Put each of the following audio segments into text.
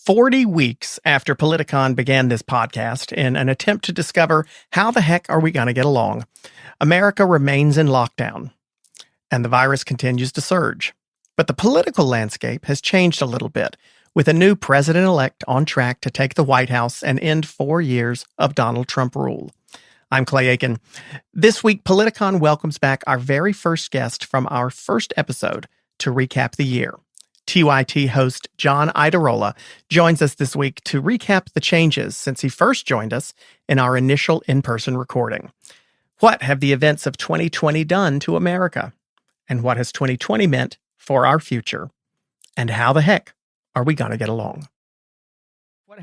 40 weeks after Politicon began this podcast in an attempt to discover how the heck are we going to get along, America remains in lockdown, and the virus continues to surge. But the political landscape has changed a little bit, with a new president-elect on track to take the White House and end 4 years of Donald Trump rule. I'm Clay Aiken. This week, Politicon welcomes back our very first guest from our first episode to recap the year. TYT host John Iadarola joins us this week to recap the changes since he first joined us in our initial in-person recording. What have the events of 2020 done to America? And what has 2020 meant for our future? And how the heck are we going to get along?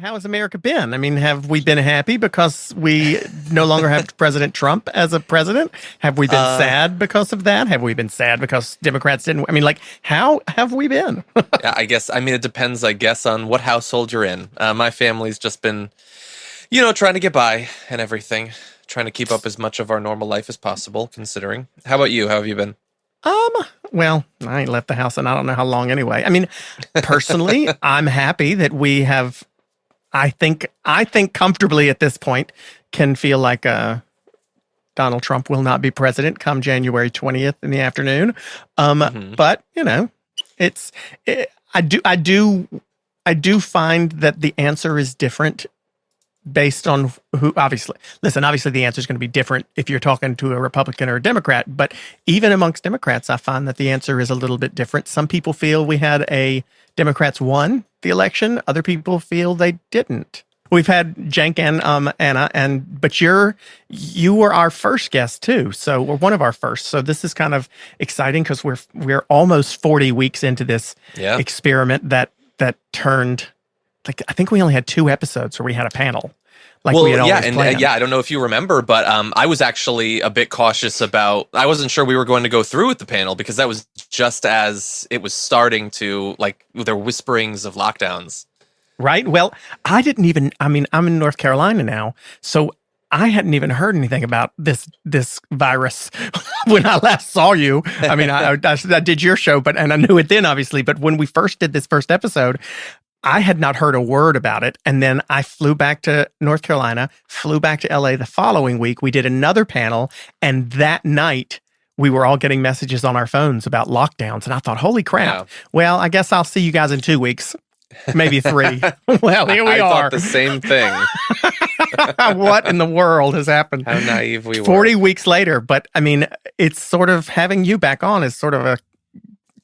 How has America been? I mean, have we been happy because we no longer have President Trump as a president? Have we been sad because of that? Have we been sad because Democrats didn't? I mean, like, how have we been? Yeah, I guess, it depends, on what household you're in. My family's just been, trying to get by and everything, trying to keep up as much of our normal life as possible, considering. How about you? How have you been? Well, I ain't left the house and I don't know how long anyway. I mean, personally, I'm happy that we have, I think comfortably at this point can feel like Donald Trump will not be president come January 20th in the afternoon. But I do find that the answer is different based on who, obviously the answer is going to be different if you're talking to a Republican or a Democrat, but even amongst Democrats, I find that the answer is a little bit different. Some people feel Democrats won the election. Other people feel they didn't. We've had Cenk and Anna, but you were our first guest too, so we're one of our first. So this is kind of exciting because we're almost 40 weeks into this experiment that turned. Like, I think we only had 2 episodes where we had a panel. I don't know if you remember, but I was actually a bit cautious about. I wasn't sure we were going to go through with the panel because that was just as it was starting to, there were whisperings of lockdowns. Right. Well, I'm in North Carolina now, so I hadn't even heard anything about this virus when I last saw you. I mean, I did your show, and I knew it then, obviously. But when we first did this first episode, I had not heard a word about it. And then I flew back to North Carolina, flew back to LA the following week. We did another panel. And that night, we were all getting messages on our phones about lockdowns. And I thought, holy crap. Yeah. Well, I guess I'll see you guys in 2 weeks, maybe 3. Well, here we are. I thought the same thing. What in the world has happened? How naive we were. 40 weeks later. But I mean, it's sort of having you back on is sort of a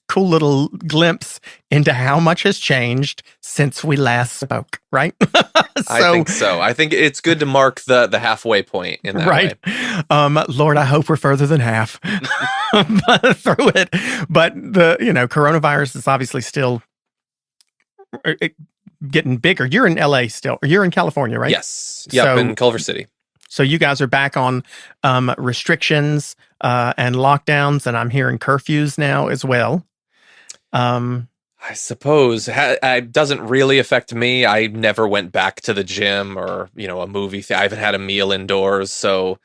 cool little glimpse into how much has changed since we last spoke, right? I think so. I think it's good to mark the halfway point in that way. Lord, I hope we're further than half through it. But the coronavirus is obviously still getting bigger. You're in LA still. You're in California, right? Yes. Yep, in Culver City. So you guys are back on restrictions and lockdowns, and I'm hearing curfews now as well. I suppose it doesn't really affect me. I never went back to the gym or, a movie. I haven't had a meal indoors. So,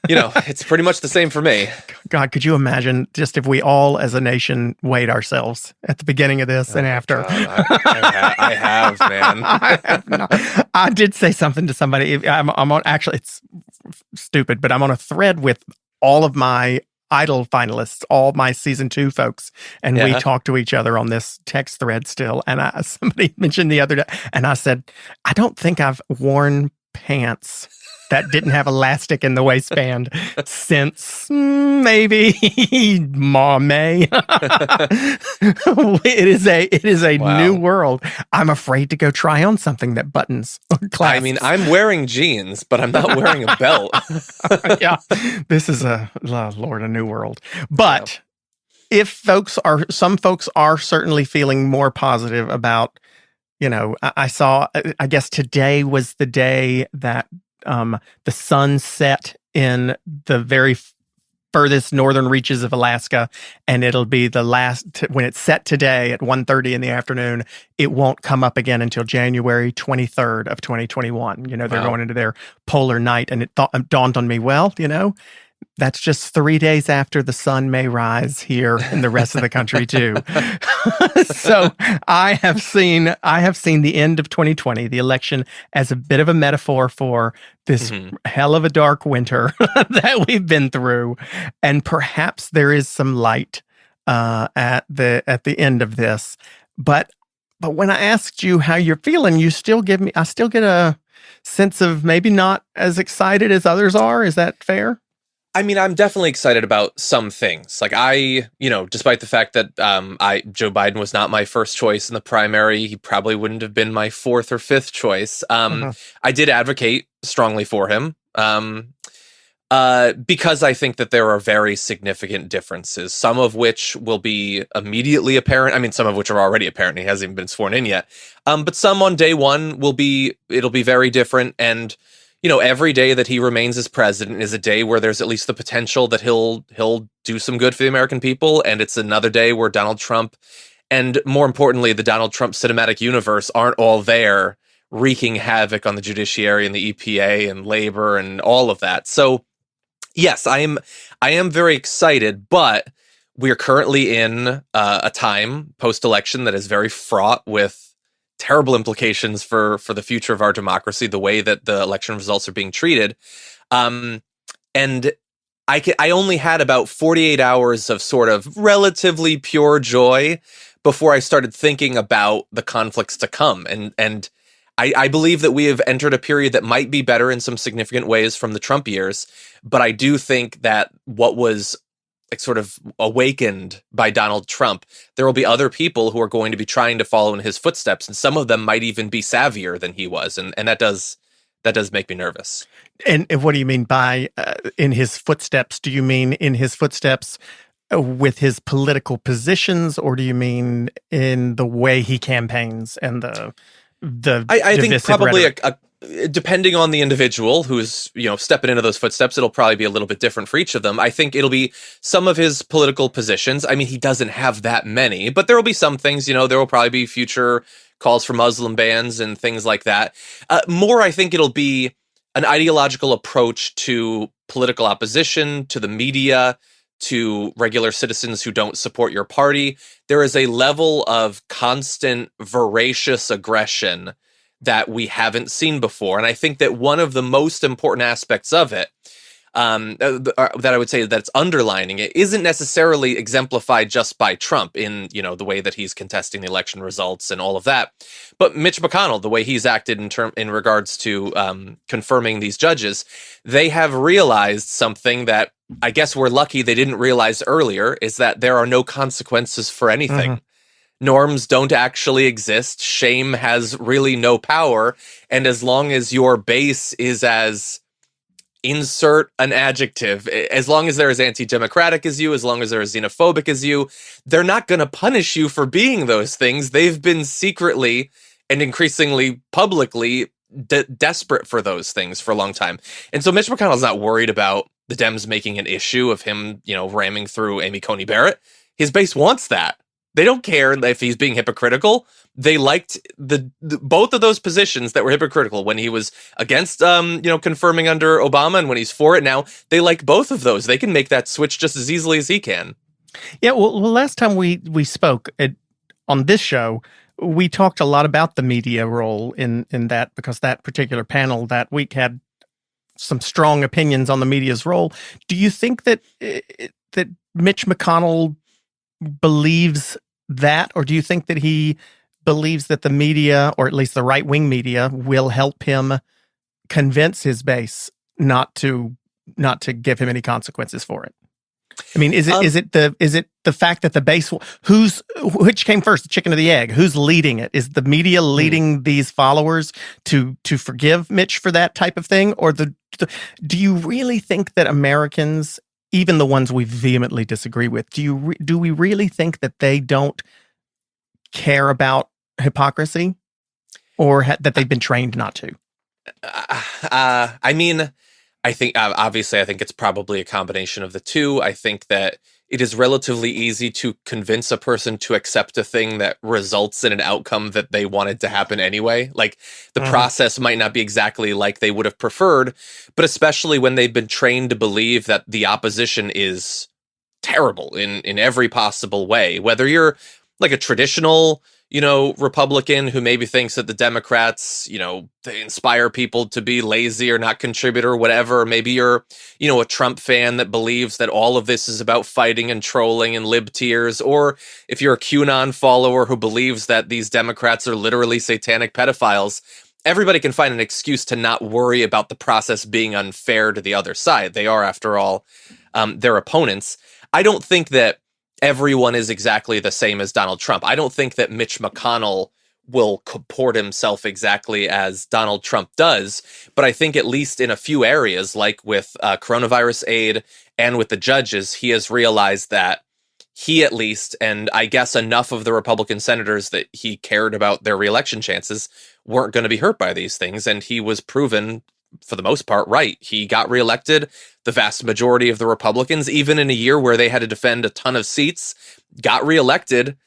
it's pretty much the same for me. God, could you imagine just if we all as a nation weighed ourselves at the beginning of this and after? I have, man. I have not. I did say something to somebody. I'm on, actually, it's stupid, but I'm on a thread with all of my Idol finalists, all my season 2 folks, and we talk to each other on this text thread still. And somebody mentioned the other day, and I said, I don't think I've worn pants that didn't have elastic in the waistband since maybe May. It is a new world. I'm afraid to go try on something that buttons or clasps. I mean, I'm wearing jeans, but I'm not wearing a belt. Yeah, this is a new world. But if some folks are certainly feeling more positive about, I guess today was the day that the sun set in the very furthest northern reaches of Alaska, and it'll be the last when it's set today at 1:30 in the afternoon. It won't come up again until January 23rd of 2021. They're going into their polar night, and it dawned on me, That's just 3 days after the sun may rise here in the rest of the country too. So I have seen the end of 2020, the election, as a bit of a metaphor for this hell of a dark winter that we've been through, and perhaps there is some light at the end of this. But when I asked you how you're feeling, I still get a sense of maybe not as excited as others are. Is that fair? I mean, I'm definitely excited about some things. Like despite the fact that Joe Biden was not my first choice in the primary, he probably wouldn't have been my fourth or fifth choice. I did advocate strongly for him because I think that there are very significant differences, some of which will be immediately apparent. I mean, some of which are already apparent. He hasn't even been sworn in yet. But some on day one it'll be very different. And every day that he remains as president is a day where there's at least the potential that he'll do some good for the American people. And it's another day where Donald Trump, and more importantly, the Donald Trump cinematic universe, aren't all there wreaking havoc on the judiciary and the EPA and labor and all of that. So yes, I am very excited, but we are currently in a time post-election that is very fraught with terrible implications for the future of our democracy, the way that the election results are being treated. And I only had about 48 hours of sort of relatively pure joy before I started thinking about the conflicts to come. And I believe that we have entered a period that might be better in some significant ways from the Trump years, but I do think that what was sort of awakened by Donald Trump, there will be other people who are going to be trying to follow in his footsteps, and some of them might even be savvier than he was, and that does make me nervous. And what do you mean by in his footsteps? Do you mean in his footsteps with his political positions, or do you mean in the way he campaigns and the I think probably rhetoric? Depending on the individual who's, stepping into those footsteps, it'll probably be a little bit different for each of them. I think it'll be some of his political positions. I mean, he doesn't have that many, but there will be some things, there will probably be future calls for Muslim bans and things like that. More, I think it'll be an ideological approach to political opposition, to the media, to regular citizens who don't support your party. There is a level of constant, voracious aggression that we haven't seen before. And I think that one of the most important aspects of it, that I would say that's underlining it, isn't necessarily exemplified just by Trump in, the way that he's contesting the election results and all of that, but Mitch McConnell, the way he's acted in regards to confirming these judges. They have realized something that I guess we're lucky they didn't realize earlier, is that there are no consequences for anything. Norms don't actually exist. Shame has really no power. And as long as your base is as, insert an adjective, as long as they're as anti-democratic as you, as long as they're as xenophobic as you, they're not going to punish you for being those things. They've been secretly and increasingly publicly desperate for those things for a long time. And so Mitch McConnell's not worried about the Dems making an issue of him, ramming through Amy Coney Barrett. His base wants that. They don't care if he's being hypocritical. They liked the both of those positions that were hypocritical when he was against, confirming under Obama, and when he's for it now. They like both of those. They can make that switch just as easily as he can. Yeah. Well, last time we spoke on this show, we talked a lot about the media role in that, because that particular panel that week had some strong opinions on the media's role. Do you think that Mitch McConnell believes that, or do you think that he believes that the media, or at least the right-wing media, will help him convince his base not to give him any consequences for it? I mean, is it the fact that the base, which came first, the chicken or the egg? Who's leading it? Is the media leading these followers to forgive Mitch for that type of thing, or do you really think that Americans, even the ones we vehemently disagree with, do we really think that they don't care about hypocrisy, or that they've been trained not to? I mean, I think obviously, I think it's probably a combination of the two. I think that it is relatively easy to convince a person to accept a thing that results in an outcome that they wanted to happen anyway. Like, the process might not be exactly like they would have preferred, but especially when they've been trained to believe that the opposition is terrible in every possible way, whether you're like a traditional, Republican who maybe thinks that the Democrats, they inspire people to be lazy or not contribute or whatever. Maybe you're, a Trump fan that believes that all of this is about fighting and trolling and lib-tears. Or if you're a QAnon follower who believes that these Democrats are literally satanic pedophiles, everybody can find an excuse to not worry about the process being unfair to the other side. They are, after all, their opponents. I don't think that everyone is exactly the same as Donald Trump. I don't think that Mitch McConnell will comport himself exactly as Donald Trump does, but I think at least in a few areas, like with coronavirus aid and with the judges, he has realized that he, at least, and I guess enough of the Republican senators that he cared about their reelection chances, weren't going to be hurt by these things, and he was proven, for the most part, right. He got reelected. The vast majority of the Republicans, even in a year where they had to defend a ton of seats, got reelected.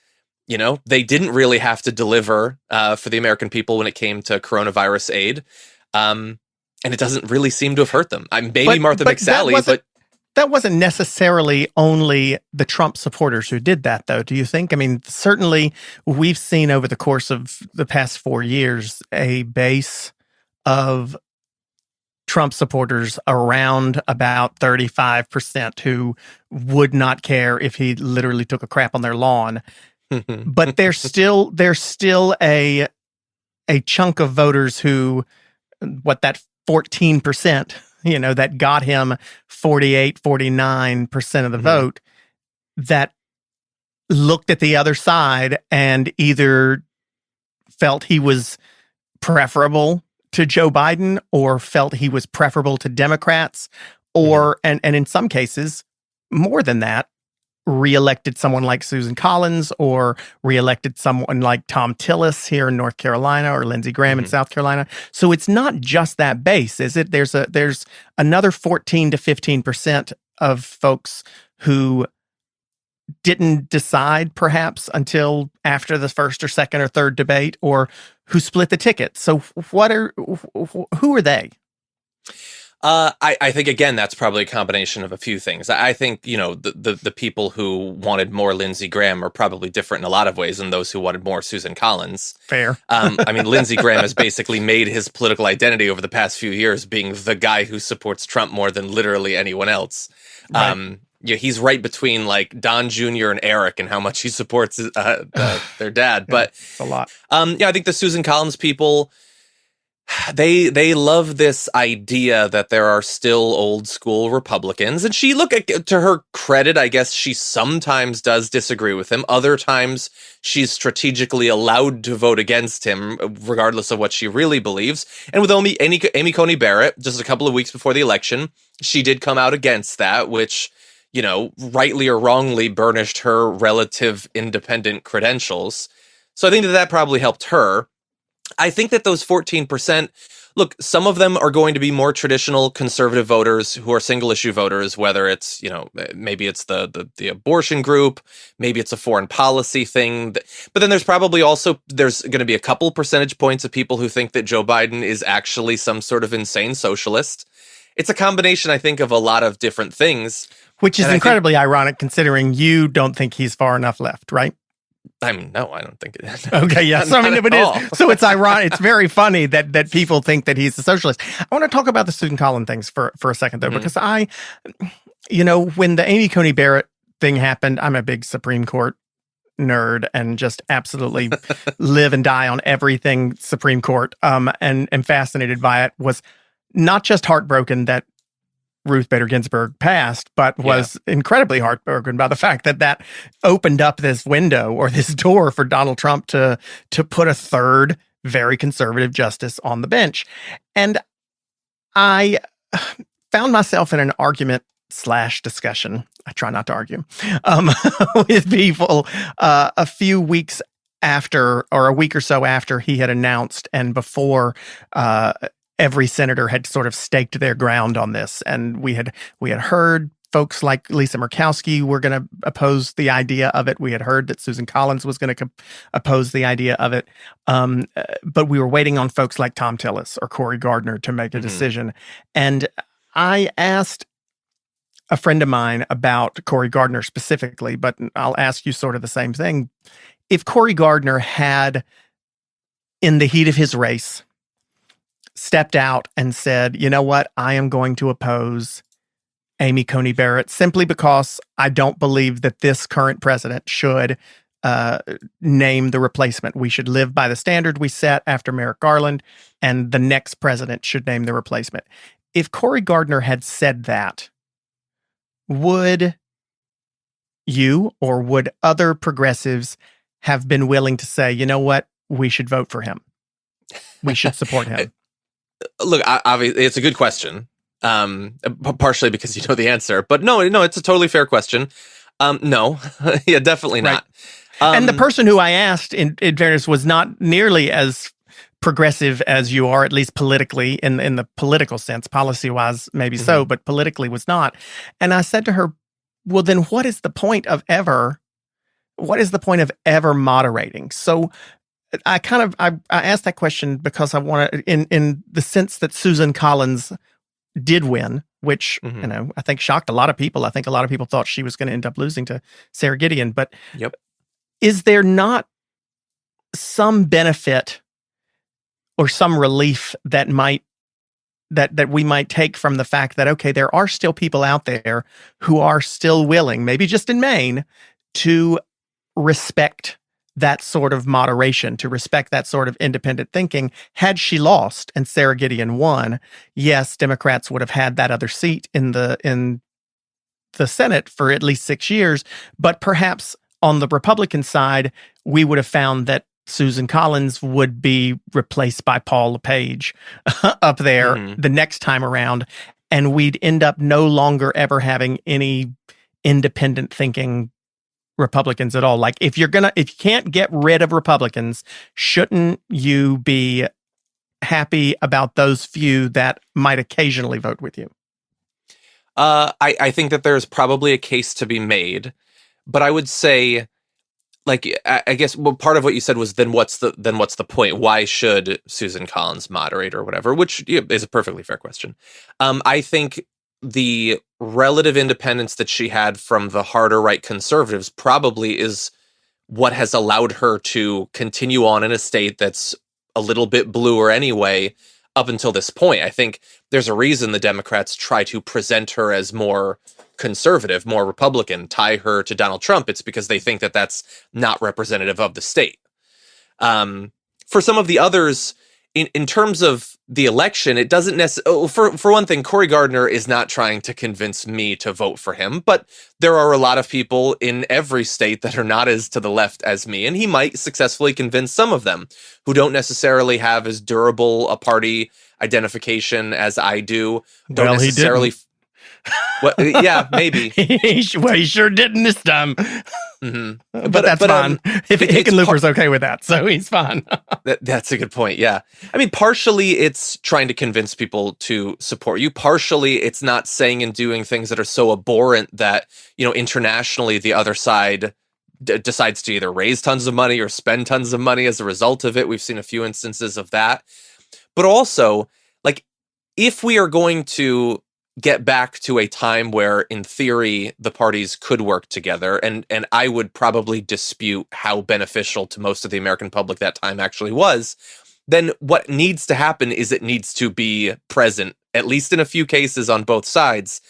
They didn't really have to deliver for the American people when it came to coronavirus aid. And it doesn't really seem to have hurt them. Maybe Martha McSally, but that wasn't necessarily only the Trump supporters who did that, though, do you think? I mean, certainly we've seen over the course of the past 4 years a base of Trump supporters around about 35% who would not care if he literally took a crap on their lawn. But there's still a chunk of voters who, that 14%, that got him 48, 49% of the vote, that looked at the other side and either felt he was preferable to Joe Biden or felt he was preferable to Democrats, or, and in some cases, more than that, reelected someone like Susan Collins or reelected someone like Tom Tillis here in North Carolina or Lindsey Graham in South Carolina. So it's not just that base, is it? There's another 14 to 15% of folks who didn't decide perhaps until after the first or second or third debate, or who split the ticket. So who are they? I think, again, that's probably a combination of a few things. I think, the people who wanted more Lindsey Graham are probably different in a lot of ways than those who wanted more Susan Collins. Fair. Lindsey Graham has basically made his political identity over the past few years being the guy who supports Trump more than literally anyone else. Right. He's right between like Don Jr. and Eric and how much he supports their dad. But it's a lot. I think the Susan Collins people, they love this idea that there are still old school Republicans. And she, to her credit, I guess she sometimes does disagree with him. Other times she's strategically allowed to vote against him, regardless of what she really believes. And with Amy Coney Barrett, just a couple of weeks before the election, she did come out against that, which, rightly or wrongly burnished her relative independent credentials. So I think that probably helped her. I think that those 14%, look, some of them are going to be more traditional conservative voters who are single issue voters, whether it's, maybe it's the abortion group, maybe it's a foreign policy thing. But then there's probably also, there's going to be a couple percentage points of people who think that Joe Biden is actually some sort of insane socialist. It's a combination, I think, of a lot of different things. Which is incredibly ironic considering you don't think he's far enough left, right? No, I don't think it is. Okay, yeah. So, it is. So it's ironic. It's very funny that people think that he's a socialist. I want to talk about the Susan Collins things for a second, though, because when the Amy Coney Barrett thing happened, I'm a big Supreme Court nerd and just absolutely live and die on everything Supreme Court, and am fascinated by it. Was not just heartbroken that Ruth Bader Ginsburg passed, but was incredibly heartbroken by the fact that opened up this window or this door for Donald Trump to put a third very conservative justice on the bench. And I found myself in an argument / discussion. I try not to argue with people a few weeks after, or a week or so after he had announced, and before every senator had sort of staked their ground on this. And we had heard folks like Lisa Murkowski were going to oppose the idea of it. We had heard that Susan Collins was going to oppose the idea of it. But we were waiting on folks like Tom Tillis or Cory Gardner to make a decision. And I asked a friend of mine about Cory Gardner specifically, but I'll ask you sort of the same thing. If Cory Gardner had, in the heat of his race, stepped out and said, you know what, I am going to oppose Amy Coney Barrett simply because I don't believe that this current president should name the replacement. We should live by the standard we set after Merrick Garland, and the next president should name the replacement. If Cory Gardner had said that, would you or would other progressives have been willing to say, you know what, we should vote for him? We should support him. Look, obviously, it's a good question. Partially because you know the answer, but no, it's a totally fair question. No, yeah, definitely not. Right. And the person who I asked, in fairness, was not nearly as progressive as you are, at least politically, in the political sense. Policy-wise, maybe so, but politically was not. And I said to her, well, then what is the point of ever moderating? So I asked that question because I want to, in the sense that Susan Collins did win, which, I think shocked a lot of people. I think a lot of people thought she was going to end up losing to Sarah Gideon. But is there not some benefit or some relief that we might take from the fact that, okay, there are still people out there who are still willing, maybe just in Maine, to respect that sort of moderation, to respect that sort of independent thinking? Had she lost and Sarah Gideon won, yes, Democrats would have had that other seat in the Senate for at least 6 years. But perhaps on the Republican side, we would have found that Susan Collins would be replaced by Paul LePage up there the next time around, and we'd end up no longer ever having any independent thinking Republicans at all. Like, if you can't get rid of Republicans, shouldn't you be happy about those few that might occasionally vote with you? I think that there's probably a case to be made, but I would say, like, I guess, well, part of what you said was, then what's the point? Why should Susan Collins moderate or whatever? Which is a perfectly fair question. I think the relative independence that she had from the harder right conservatives probably is what has allowed her to continue on in a state that's a little bit bluer anyway up until this point. I think there's a reason the Democrats try to present her as more conservative, more Republican, tie her to Donald Trump. It's because they think that that's not representative of the state. For some of the others, in terms of the election, it doesn't necessarily... For one thing, Cory Gardner is not trying to convince me to vote for him, but there are a lot of people in every state that are not as to the left as me, and he might successfully convince some of them who don't necessarily have as durable a party identification as I do. Don't necessarily... Well, yeah, maybe. He sure didn't this time. But that's fine. If Hickenlooper's okay with that, so he's fine. That's a good point, yeah. I mean, partially it's trying to convince people to support you. Partially it's not saying and doing things that are so abhorrent that, internationally the other side decides to either raise tons of money or spend tons of money as a result of it. We've seen a few instances of that. But also, like, if we are going to get back to a time where, in theory, the parties could work together, and I would probably dispute how beneficial to most of the American public that time actually was, then what needs to happen is it needs to be present, at least in a few cases on both sides,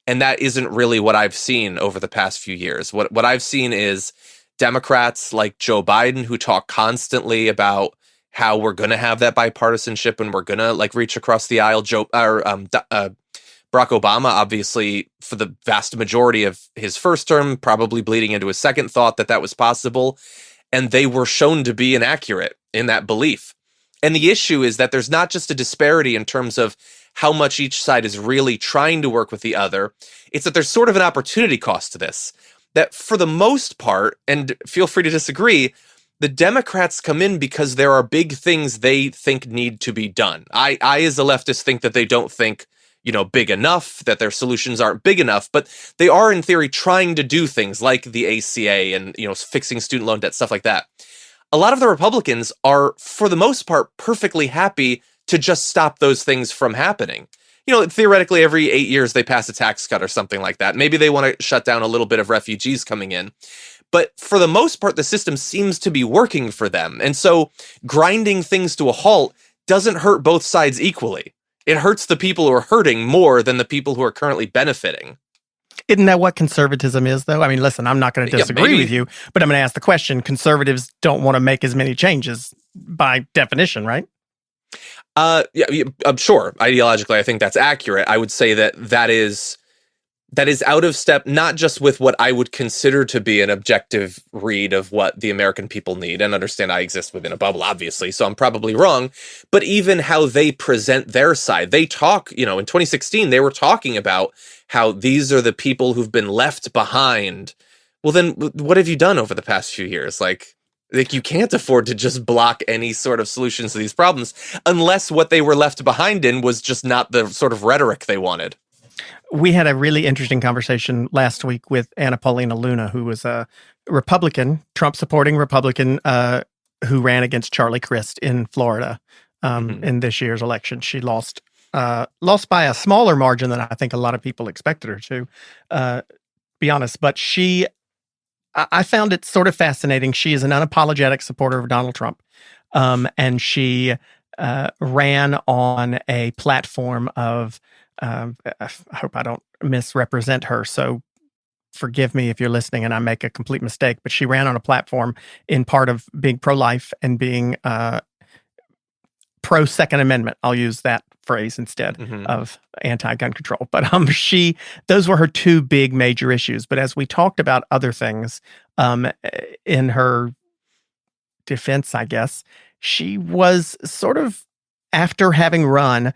and that isn't really what I've seen over the past few years. What I've seen is Democrats like Joe Biden who talk constantly about how we're going to have that bipartisanship and we're going to, like, reach across the aisle. Barack Obama, obviously, for the vast majority of his first term, probably bleeding into his second, thought that was possible. And they were shown to be inaccurate in that belief. And the issue is that there's not just a disparity in terms of how much each side is really trying to work with the other. It's that there's sort of an opportunity cost to this. That for the most part, and feel free to disagree, the Democrats come in because there are big things they think need to be done. I as a leftist, think that they don't think big enough, that their solutions aren't big enough, but they are in theory trying to do things like the ACA and, fixing student loan debt, stuff like that. A lot of the Republicans are, for the most part, perfectly happy to just stop those things from happening. Theoretically, every 8 years they pass a tax cut or something like that. Maybe they want to shut down a little bit of refugees coming in. But for the most part, the system seems to be working for them. And so grinding things to a halt doesn't hurt both sides equally. It hurts the people who are hurting more than the people who are currently benefiting. Isn't that what conservatism is, though? I mean, listen, I'm not going to disagree with you, but I'm going to ask the question. Conservatives don't want to make as many changes by definition, right? Yeah, I'm sure. Ideologically, I think that's accurate. I would say that is out of step, not just with what I would consider to be an objective read of what the American people need. And understand I exist within a bubble, obviously, so I'm probably wrong. But even how they present their side, they talk, in 2016, they were talking about how these are the people who've been left behind. Well, then what have you done over the past few years? Like you can't afford to just block any sort of solutions to these problems unless what they were left behind in was just not the sort of rhetoric they wanted. We had a really interesting conversation last week with Anna Paulina Luna, who was a Republican, Trump-supporting Republican, who ran against Charlie Crist in Florida in this year's election. She lost by a smaller margin than I think a lot of people expected her to, be honest. But I found it sort of fascinating. She is an unapologetic supporter of Donald Trump, and she ran on a platform of, I hope I don't misrepresent her, so forgive me if you're listening and I make a complete mistake, but she ran on a platform in part of being pro-life and being pro-Second Amendment. I'll use that phrase instead of anti-gun control. But those were her two big major issues. But as we talked about other things in her defense, I guess, she was sort of, after having run,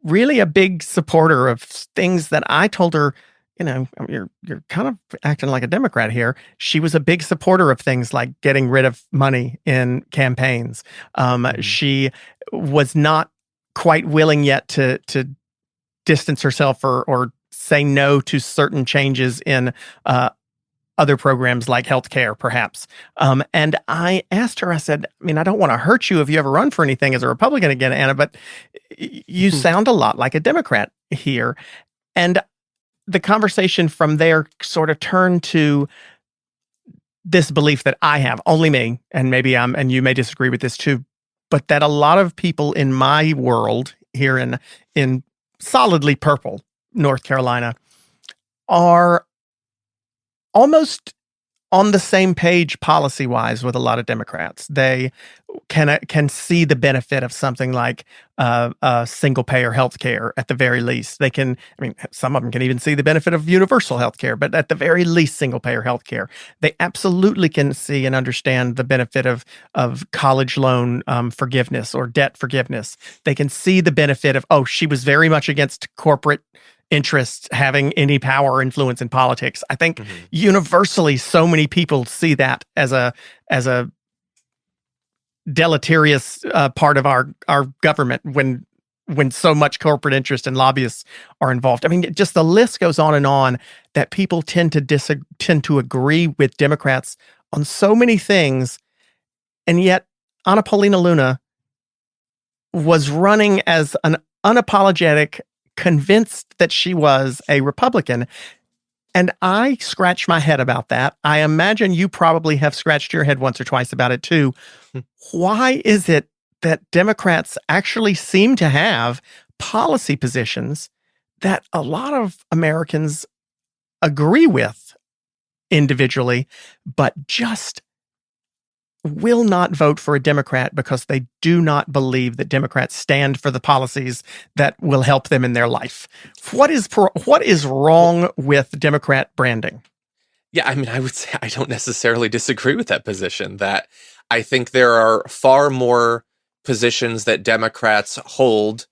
really a big supporter of things that I told her, you're kind of acting like a Democrat here. She was a big supporter of things like getting rid of money in campaigns. She was not quite willing yet to distance herself or say no to certain changes in other programs like healthcare, perhaps. And I asked her, I said, I don't want to hurt you if you ever run for anything as a Republican again, Anna, but you sound a lot like a Democrat here. And the conversation from there sort of turned to this belief that I have, only me, and maybe and you may disagree with this too, but that a lot of people in my world here in solidly purple North Carolina are almost on the same page policy-wise with a lot of Democrats. They can see the benefit of something like single-payer health care at the very least. They can, some of them can even see the benefit of universal health care, but at the very least, single-payer health care. They absolutely can see and understand the benefit of college loan forgiveness or debt forgiveness. They can see the benefit of, she was very much against corporate interests having any power or influence in politics. I think universally, so many people see that as a deleterious part of our government when so much corporate interest and lobbyists are involved. Just the list goes on that people tend to agree with Democrats on so many things, and yet Anna Paulina Luna was running as an unapologetic, convinced that she was a Republican. And I scratch my head about that. I imagine you probably have scratched your head once or twice about it too. Why is it that Democrats actually seem to have policy positions that a lot of Americans agree with individually, but just will not vote for a Democrat because they do not believe that Democrats stand for the policies that will help them in their life? What is wrong with Democrat branding? Yeah, I would say I don't necessarily disagree with that position. That I think there are far more positions that Democrats hold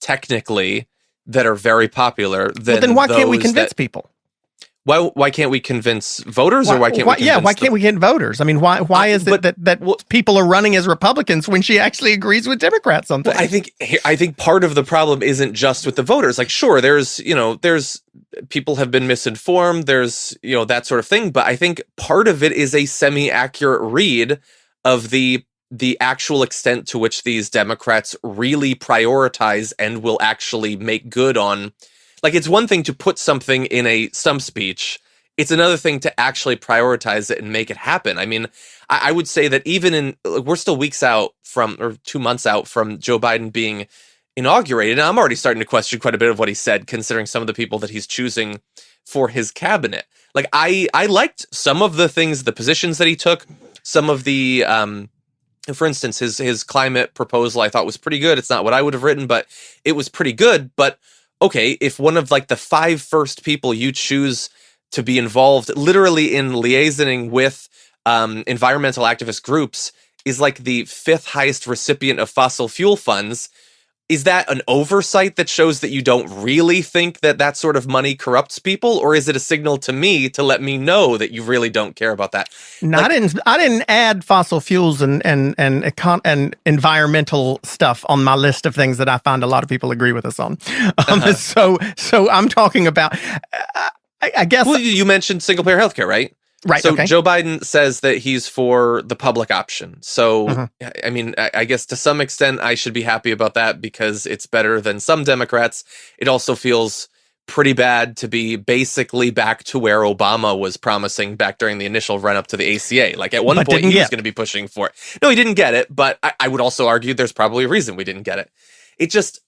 technically that are very popular than then why can't we convince people? Why can't we convince voters, or why can't we? Why can't we get voters? I mean, why is it that people are running as Republicans when she actually agrees with Democrats on things? Well, I think part of the problem isn't just with the voters. Like, sure, there's people have been misinformed. There's that sort of thing, but I think part of it is a semi-accurate read of the actual extent to which these Democrats really prioritize and will actually make good on. Like, it's one thing to put something in a stump speech. It's another thing to actually prioritize it and make it happen. I mean, I would say that even we're still weeks out from, or 2 months out from Joe Biden being inaugurated. And I'm already starting to question quite a bit of what he said, considering some of the people that he's choosing for his cabinet. Like, I liked some of the things, the positions that he took, some of the, for instance, his climate proposal I thought was pretty good. It's not what I would have written, but it was pretty good. But okay, if one of like the 5 first people you choose to be involved literally in liaisoning with environmental activist groups is like the 5th highest recipient of fossil fuel funds, is that an oversight that shows that you don't really think that sort of money corrupts people? Or is it a signal to me to let me know that you really don't care about that? I didn't add fossil fuels and environmental stuff on my list of things that I find a lot of people agree with us on. So I'm talking about, I guess. Well, you mentioned single payer healthcare, right? Right. So okay. Joe Biden says that he's for the public option. So, I mean, I guess to some extent I should be happy about that because it's better than some Democrats. It also feels pretty bad to be basically back to where Obama was promising back during the initial run up to the ACA. Like, at one point he was going to be pushing for it. No, he didn't get it. But I would also argue there's probably a reason we didn't get it. It just,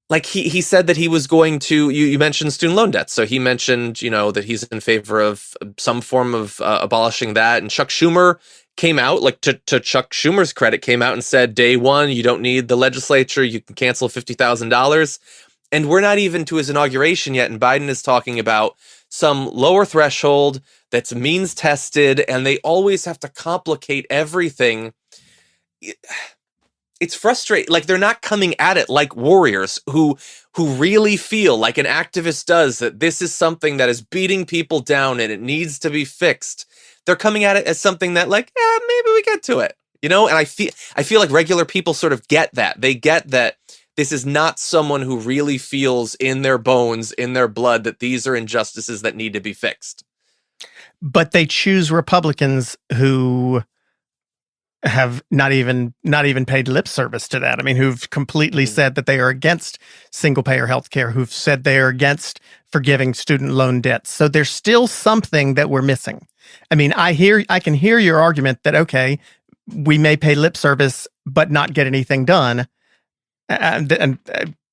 like, he said that he was going to, you mentioned student loan debt. So he mentioned, that he's in favor of some form of abolishing that. And Chuck Schumer came out, like, to Chuck Schumer's credit, came out and said, day one, you don't need the legislature. You can cancel $50,000. And we're not even to his inauguration yet. And Biden is talking about some lower threshold that's means tested. And they always have to complicate everything. It's frustrating. Like, they're not coming at it like warriors who really feel like an activist does, that this is something that is beating people down and it needs to be fixed. They're coming at it as something that, like, maybe we get to it, And I feel like regular people sort of get that. They get that this is not someone who really feels in their bones, in their blood, that these are injustices that need to be fixed. But they choose Republicans who have not even paid lip service to that. I mean, who've completely said that they are against single payer healthcare, who've said they are against forgiving student loan debts. So there's still something that we're missing. I mean, I can hear your argument that, okay, we may pay lip service, but not get anything done. And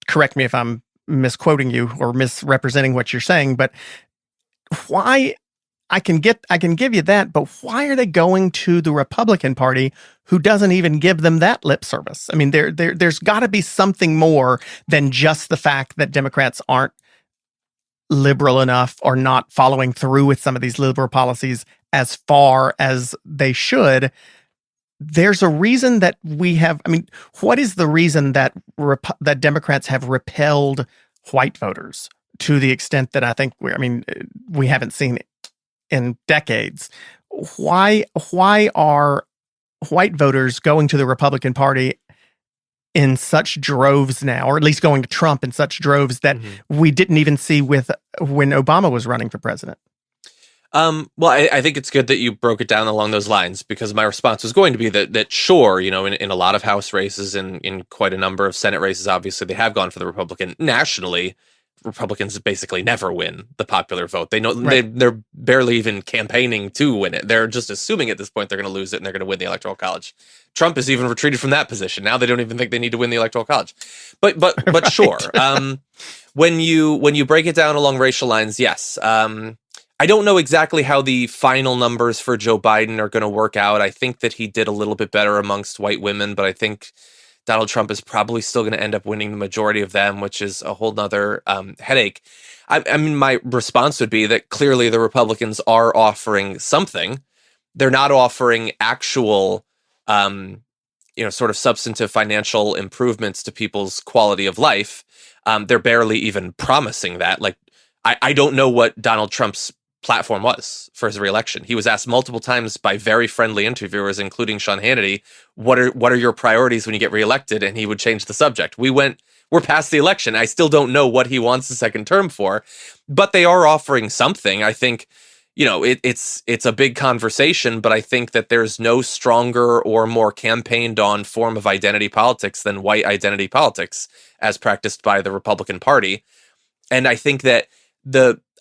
correct me if I'm misquoting you or misrepresenting what you're saying, but why? I can give you that, but why are they going to the Republican Party who doesn't even give them that lip service? I mean, there's got to be something more than just the fact that Democrats aren't liberal enough or not following through with some of these liberal policies as far as they should. There's a reason that we have. I mean, what is the reason that that Democrats have repelled white voters to the extent that I think we haven't seen it in decades? Why are white voters going to the Republican Party in such droves now, or at least going to Trump in such droves that we didn't even see when Obama was running for president? Well, I think it's good that you broke it down along those lines, because my response was going to be that sure, in a lot of House races and in quite a number of Senate races, obviously they have gone for the Republican. Nationally, Republicans basically never win the popular vote. They know they're barely even campaigning to win it. They're just assuming at this point they're going to lose it and they're going to win the Electoral College. Trump has even retreated from that position. Now they don't even think they need to win the Electoral College. But Right. Sure. When you break it down along racial lines, yes. I don't know exactly how the final numbers for Joe Biden are going to work out. I think that he did a little bit better amongst white women, but I think Donald Trump is probably still going to end up winning the majority of them, which is a whole nother headache. I mean, my response would be that clearly the Republicans are offering something. They're not offering actual, sort of substantive financial improvements to people's quality of life. They're barely even promising that. Like, I don't know what Donald Trump's platform was for his reelection. He was asked multiple times by very friendly interviewers, including Sean Hannity, what are your priorities when you get reelected? And he would change the subject. We're past the election. I still don't know what he wants the second term for, but they are offering something. I think, it's a big conversation, but I think that there's no stronger or more campaigned on form of identity politics than white identity politics as practiced by the Republican Party. And I think that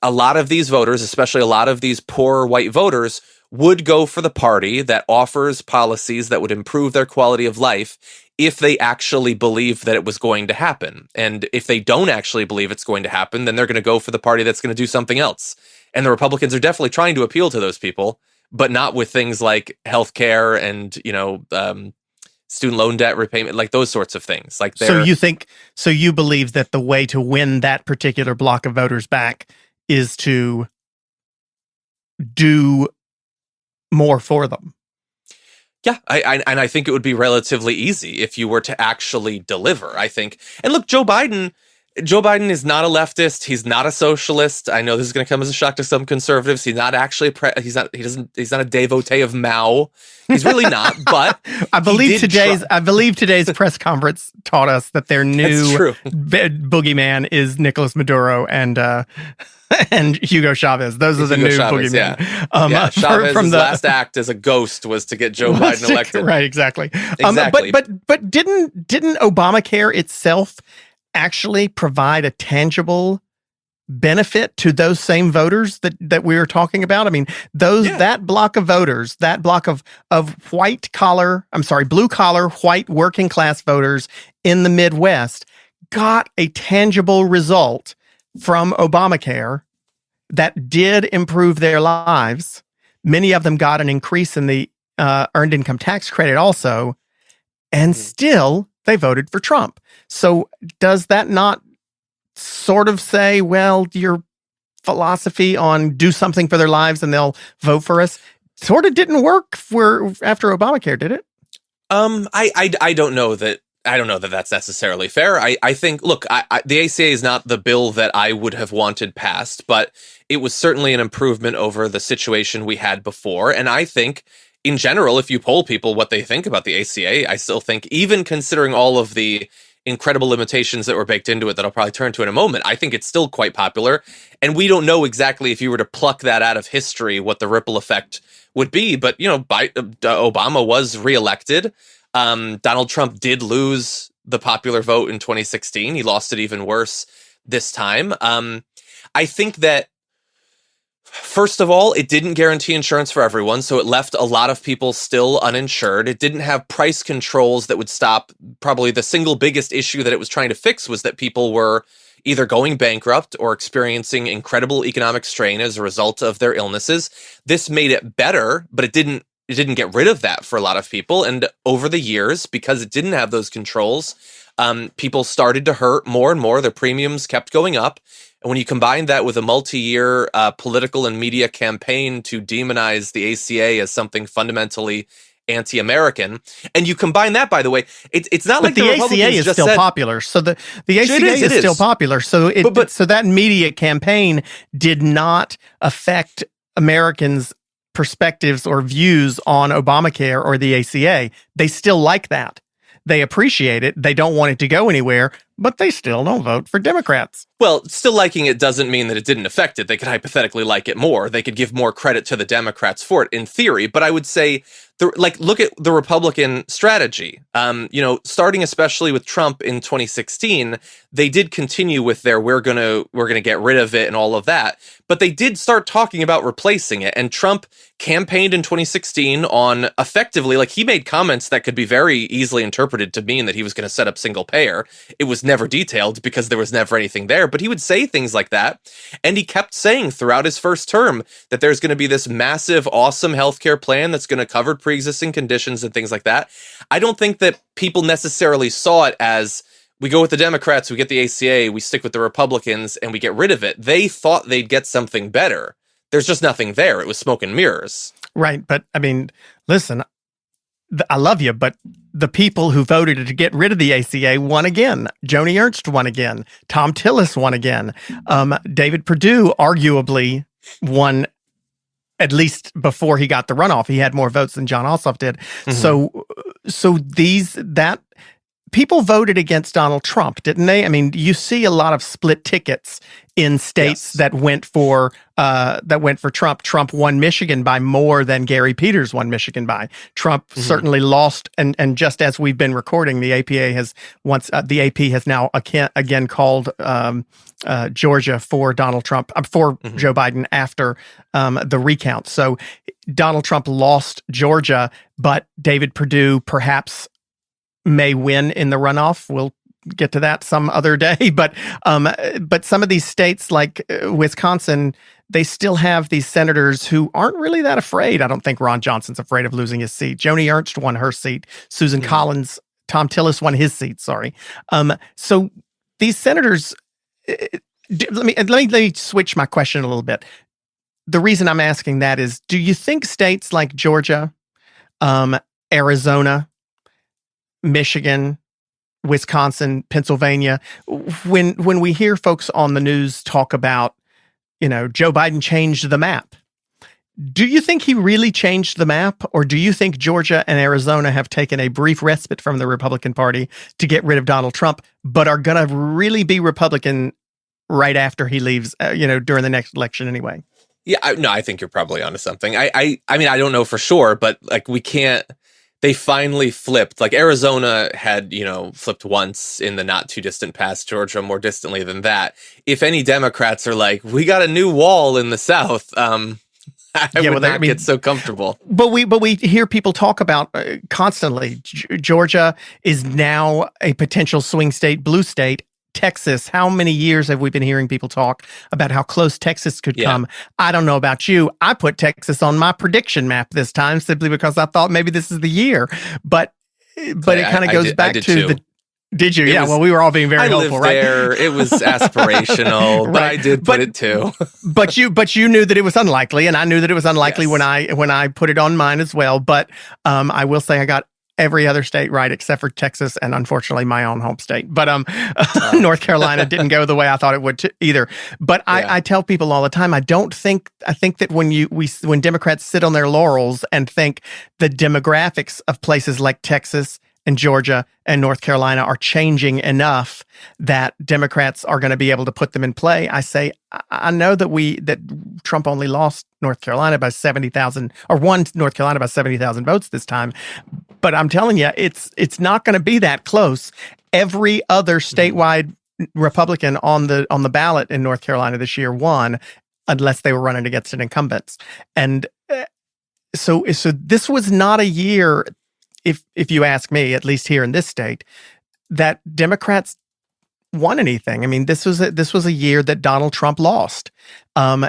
a lot of these voters, especially a lot of these poor white voters, would go for the party that offers policies that would improve their quality of life if they actually believe that it was going to happen. And if they don't actually believe it's going to happen, then they're going to go for the party that's going to do something else. And the Republicans are definitely trying to appeal to those people, but not with things like healthcare and, student loan debt repayment, like those sorts of things. Like, so you believe that the way to win that particular block of voters back is to do more for them. Yeah, I think it would be relatively easy if you were to actually deliver, I think. And look, Joe Biden is not a leftist. He's not a socialist. I know this is going to come as a shock to some conservatives. He's not actually he's not a devotee of Mao. He's really not. But I believe today's press conference taught us that their new boogeyman is Nicolas Maduro and Hugo Chavez. Those are the new boogeymen. Yeah. Chavez's last act as a ghost was to get Joe Biden elected. Right, exactly. Exactly. But didn't Obamacare itself actually provide a tangible benefit to those same voters that we were talking about? I mean, that block of voters, that block of blue collar, white working class voters in the Midwest got a tangible result from Obamacare that did improve their lives. Many of them got an increase in the earned income tax credit also, and still they voted for Trump. So does that not sort of say, well, your philosophy on do something for their lives and they'll vote for us sort of didn't work after Obamacare, did it? I don't know that. I don't know that that's necessarily fair. I think, look, the ACA is not the bill that I would have wanted passed, but it was certainly an improvement over the situation we had before. And I think, in general, if you poll people what they think about the ACA, I still think, even considering all of the incredible limitations that were baked into it that I'll probably turn to in a moment, I think it's still quite popular. And we don't know exactly, if you were to pluck that out of history, what the ripple effect would be. But, Obama was reelected. Donald Trump did lose the popular vote in 2016. He lost it even worse this time. I think that, first of all, it didn't guarantee insurance for everyone, so it left a lot of people still uninsured. It didn't have price controls that would stop. Probably the single biggest issue that it was trying to fix was that people were either going bankrupt or experiencing incredible economic strain as a result of their illnesses. This made it better, but it didn't get rid of that for a lot of people. And over the years, because it didn't have those controls, people started to hurt more and more. Their premiums kept going up. And when you combine that with a multi-year political and media campaign to demonize the ACA as something fundamentally anti-American, and you combine that, by the way, it's not like the ACA is still popular. So the ACA is still popular. So so that media campaign did not affect Americans' perspectives or views on Obamacare or the ACA. They still like that. They appreciate it. They don't want it to go anywhere, but they still don't vote for Democrats. Well, still liking it doesn't mean that it didn't affect it. They could hypothetically like it more. They could give more credit to the Democrats for it in theory. But I would say, look at the Republican strategy. Starting especially with Trump in 2016, they did continue with their we're gonna get rid of it and all of that. But they did start talking about replacing it. And Trump campaigned in 2016 on effectively, like, he made comments that could be very easily interpreted to mean that he was going to set up single payer. It was never detailed because there was never anything there, but he would say things like that. And he kept saying throughout his first term that there's going to be this massive, awesome healthcare plan that's going to cover pre-existing conditions and things like that. I don't think that people necessarily saw it as, we go with the Democrats, we get the ACA, we stick with the Republicans, and we get rid of it. They thought they'd get something better. There's just nothing there. It was smoke and mirrors. Right. But I mean, listen, I love you, but the people who voted to get rid of the ACA won again. Joni Ernst won again. Tom Tillis won again. David Perdue arguably won, at least before he got the runoff. He had more votes than John Ossoff did. So people voted against Donald Trump, didn't they? I mean, you see a lot of split tickets in states that went for Trump. Trump won Michigan by more than Gary Peters won Michigan by. Trump certainly lost, and just as we've been recording, the APA has now again called Georgia for Donald Trump, for Joe Biden after the recount. So Donald Trump lost Georgia, but David Perdue perhaps may win in the runoff. We'll get to that some other day. But some of these states like Wisconsin, they still have these senators who aren't really that afraid. I don't think Ron Johnson's afraid of losing his seat. Joni Ernst won her seat. Susan Collins, Tom Tillis won his seat. Sorry. So these senators. Let me switch my question a little bit. The reason I'm asking that is, do you think states like Georgia, Arizona, Michigan, Wisconsin, Pennsylvania, when we hear folks on the news talk about, Joe Biden changed the map, do you think he really changed the map, or do you think Georgia and Arizona have taken a brief respite from the Republican Party to get rid of Donald Trump, but are going to really be Republican right after he leaves, during the next election anyway? Yeah, I think you're probably onto something. I mean, I don't know for sure, but like we can't. They finally flipped. Like Arizona had, flipped once in the not too distant past, Georgia more distantly than that. If any Democrats are like, we got a new wall in the South, I would not get so comfortable. But we hear people talk about constantly. Georgia is now a potential swing state, blue state. Texas, how many years have we been hearing people talk about how close Texas could come? I don't know about you. I put Texas on my prediction map this time simply because I thought maybe this is the year. But it kind of goes back to the. Did you? Well, we were all being very hopeful, right? There. It was aspirational, right. But I did put it too. but you knew that it was unlikely, and I knew that it was unlikely when I put it on mine as well. But I will say I got every other state right except for Texas and unfortunately my own home state. But North Carolina didn't go the way I thought it would either. But I tell people all the time, I think that when Democrats sit on their laurels and think the demographics of places like Texas and Georgia and North Carolina are changing enough that Democrats are going to be able to put them in play, I say, I know that Trump only lost North Carolina by 70,000 or won North Carolina by 70,000 votes this time. But I'm telling you, it's not going to be that close. Every other statewide Republican on the ballot in North Carolina this year won, unless they were running against an incumbent. And so this was not a year, if you ask me, at least here in this state, that Democrats won anything. I mean, this was a year that Donald Trump lost.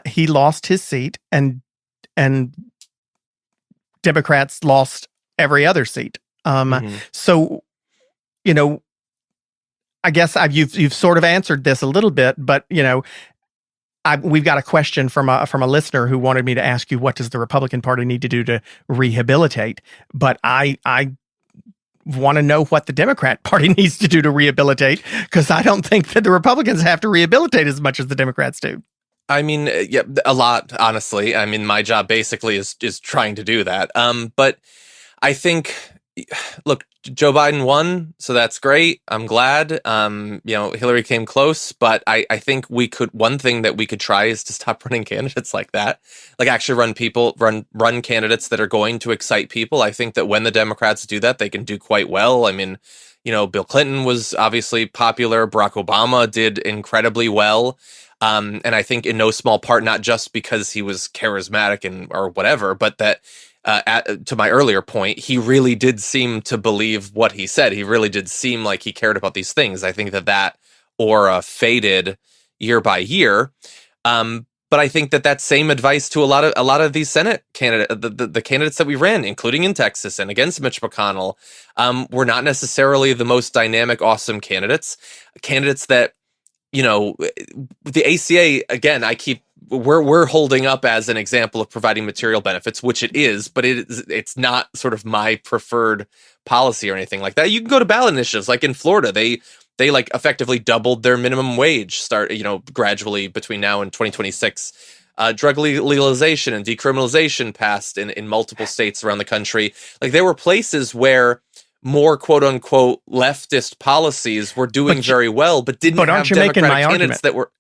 He lost his seat, and Democrats lost every other seat. So, I guess you've sort of answered this a little bit, but we've got a question from a listener who wanted me to ask you, what does the Republican Party need to do to rehabilitate? But I want to know what the Democrat Party needs to do to rehabilitate, because I don't think that the Republicans have to rehabilitate as much as the Democrats do. I mean, a lot, honestly. I mean, my job basically is trying to do that. But I think, look, Joe Biden won, so that's great. I'm glad. Hillary came close, but I think one thing that we could try is to stop running candidates like that. Like actually run candidates that are going to excite people. I think that when the Democrats do that, they can do quite well. I mean, Bill Clinton was obviously popular. Barack Obama did incredibly well. And I think in no small part, not just because he was charismatic or whatever, but that to my earlier point, he really did seem to believe what he said. He really did seem like he cared about these things. I think that aura faded year by year. But I think that same advice to a lot of these Senate candidates, the candidates that we ran, including in Texas and against Mitch McConnell, were not necessarily the most dynamic, awesome candidates that, the ACA, again, I keep we're holding up as an example of providing material benefits, which it is, but it's not sort of my preferred policy or anything like that. You can go to ballot initiatives like in Florida. They like effectively doubled their minimum wage gradually between now and 2026. Drug legalization and decriminalization passed in multiple states around the country. Like there were places where more quote unquote leftist policies were doing very well, but didn't have Democratic candidates that were.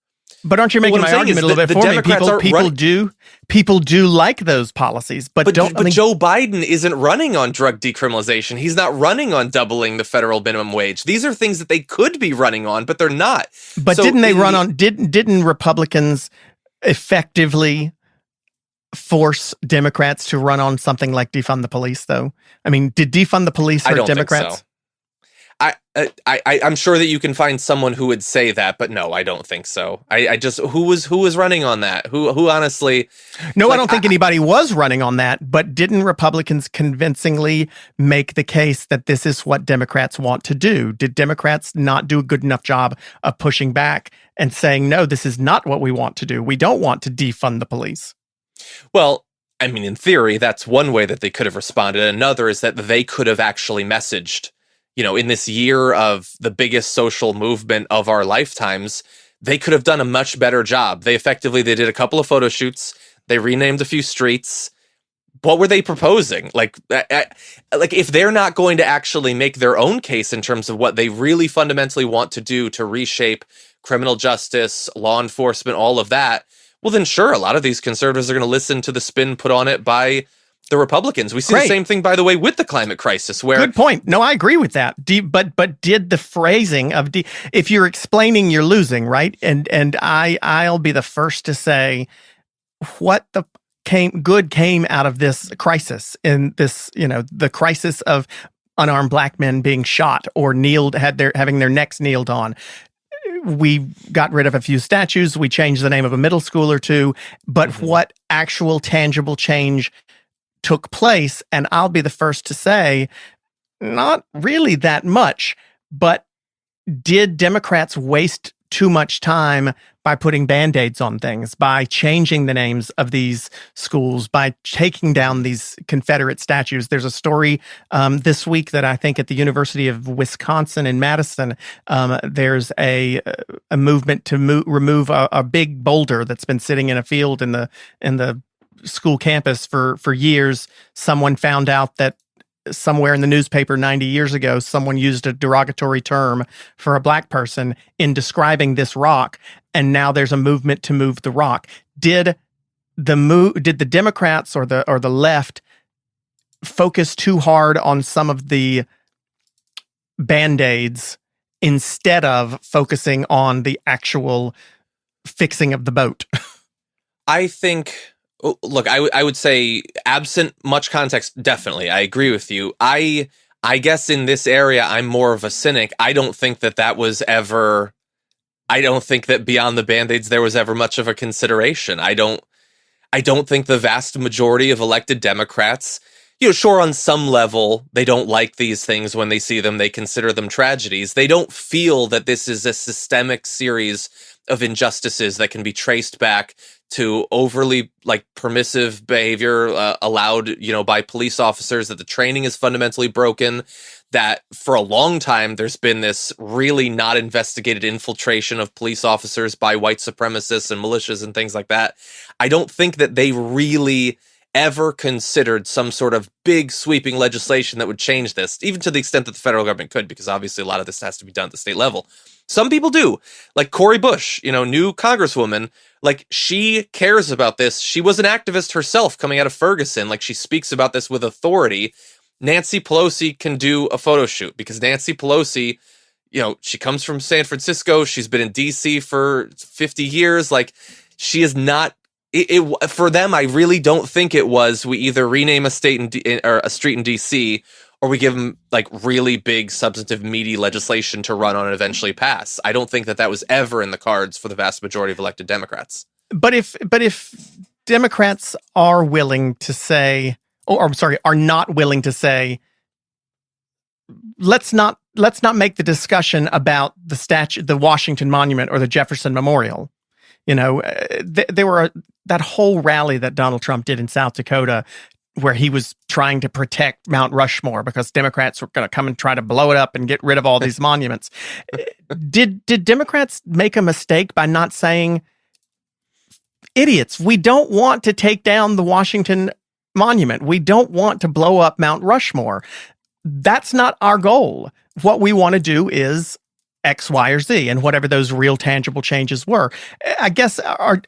But aren't you making my argument a little bit for me? People do like those policies, but Joe Biden isn't running on drug decriminalization. He's not running on doubling the federal minimum wage. These are things that they could be running on, but they're not. But didn't they run on? Didn't Republicans effectively force Democrats to run on something like defund the police? Though, I mean, did defund the police hurt Democrats? Think so. I'm sure that you can find someone who would say that, but no, I don't think so. I just who was running on that? Who honestly? No, I don't think anybody was running on that. But didn't Republicans convincingly make the case that this is what Democrats want to do? Did Democrats not do a good enough job of pushing back and saying, no, this is not what we want to do. We don't want to defund the police. Well, I mean, in theory, that's one way that they could have responded. Another is that they could have actually messaged. In this year of the biggest social movement of our lifetimes, they could have done a much better job. They did a couple of photo shoots. They renamed a few streets. What were they proposing? Like if they're not going to actually make their own case in terms of what they really fundamentally want to do to reshape criminal justice, law enforcement, all of that, well, then sure, a lot of these conservatives are going to listen to the spin put on it by the Republicans. We see the same thing, by the way, with the climate crisis. Where good point. No, I agree with that. But did the phrasing of if you're explaining, you're losing, right? And I'll be the first to say what good came out of this crisis, in this, the crisis of unarmed black men being shot or having their necks kneeled on. We got rid of a few statues. We changed the name of a middle school or two. But what actual tangible change took place? And I'll be the first to say, not really that much. But did Democrats waste too much time by putting Band-Aids on things, by changing the names of these schools, by taking down these Confederate statues? There's a story this week that I think at the University of Wisconsin in Madison, there's a movement to remove a big boulder that's been sitting in a field in the school campus for years. Someone found out that somewhere in the newspaper 90 years ago, someone used a derogatory term for a black person in describing this rock, and now there's a movement to move the rock. Did the Democrats or the left focus too hard on some of the Band-Aids instead of focusing on the actual fixing of the boat? I think, look, I would say, absent much context, definitely. I agree with you. I guess in this area, I'm more of a cynic. I don't think that beyond the Band-Aids, there was ever much of a consideration. I don't think the vast majority of elected Democrats, sure, on some level, they don't like these things when they see them. They consider them tragedies. They don't feel that this is a systemic series of injustices that can be traced back to overly permissive behavior allowed, by police officers, that the training is fundamentally broken, that for a long time there's been this really not investigated infiltration of police officers by white supremacists and militias and things like that. I don't think that they really ever considered some sort of big sweeping legislation that would change this, even to the extent that the federal government could, because obviously a lot of this has to be done at the state level. Some people do, like Cori Bush, new congresswoman, she cares about this. She was an activist herself coming out of Ferguson. She speaks about this with authority. Nancy Pelosi can do a photo shoot because Nancy Pelosi, she comes from San Francisco. She's been in DC for 50 years. She is not, for them, I really don't think it was, we either rename a state or a street in DC, or we give them really big, substantive, meaty legislation to run on and eventually pass. I don't think that was ever in the cards for the vast majority of elected Democrats. But if Democrats are willing to say, are not willing to say, let's not make the discussion about the Washington Monument or the Jefferson Memorial. There were that whole rally that Donald Trump did in South Dakota where he was trying to protect Mount Rushmore because Democrats were going to come and try to blow it up and get rid of all these monuments. Did Democrats make a mistake by not saying, idiots, we don't want to take down the Washington Monument. We don't want to blow up Mount Rushmore. That's not our goal. What we want to do is X, Y, or Z, and whatever those real tangible changes were. I guess, are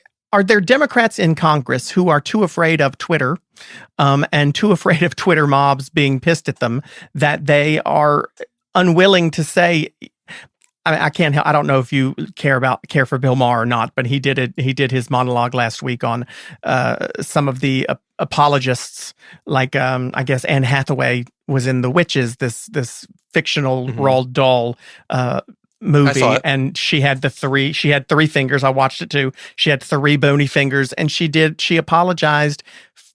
there Democrats in Congress who are too afraid of Twitter and too afraid of Twitter mobs being pissed at them that they are unwilling to say, I can't help, I don't know if you care for Bill Maher or not, but he did his monologue last week on some of the apologists, like I guess Anne Hathaway was in The Witches, this fictional Roald Dahl movie, and she had three fingers. I watched it too. She had 3 bony fingers, and she apologized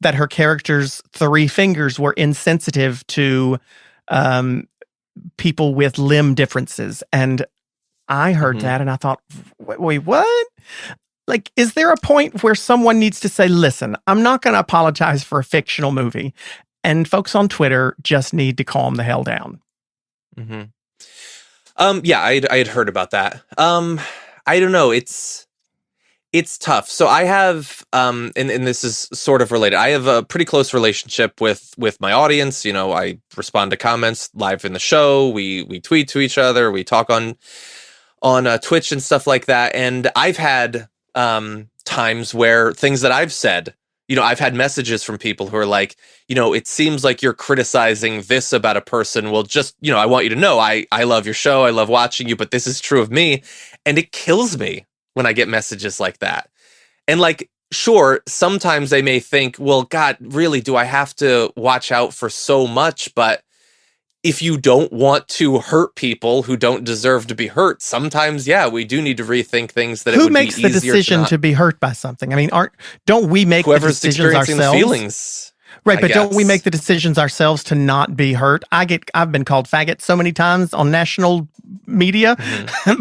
that her character's 3 fingers were insensitive to people with limb differences. And I heard that and I thought, wait, what? Like, is there a point where someone needs to say, listen, I'm not going to apologize for a fictional movie, and folks on Twitter just need to calm the hell down? Yeah, I had heard about that. I don't know. It's tough. So I have, and this is sort of related. I have a pretty close relationship with my audience. I respond to comments live in the show. We tweet to each other. We talk on Twitch and stuff like that. And I've had times where things that I've said, I've had messages from people who are like, it seems like you're criticizing this about a person. Well, just, I want you to know, I love your show. I love watching you, but this is true of me. And it kills me when I get messages like that. And like, sure, sometimes they may think, well, God, really, do I have to watch out for so much? But if you don't want to hurt people who don't deserve to be hurt, sometimes, yeah, we do need to rethink things. That who makes the decision to be hurt by something? I mean, don't we make the decisions ourselves? Feelings, right? But don't we make the decisions ourselves to not be hurt? I've been called faggot so many times on national media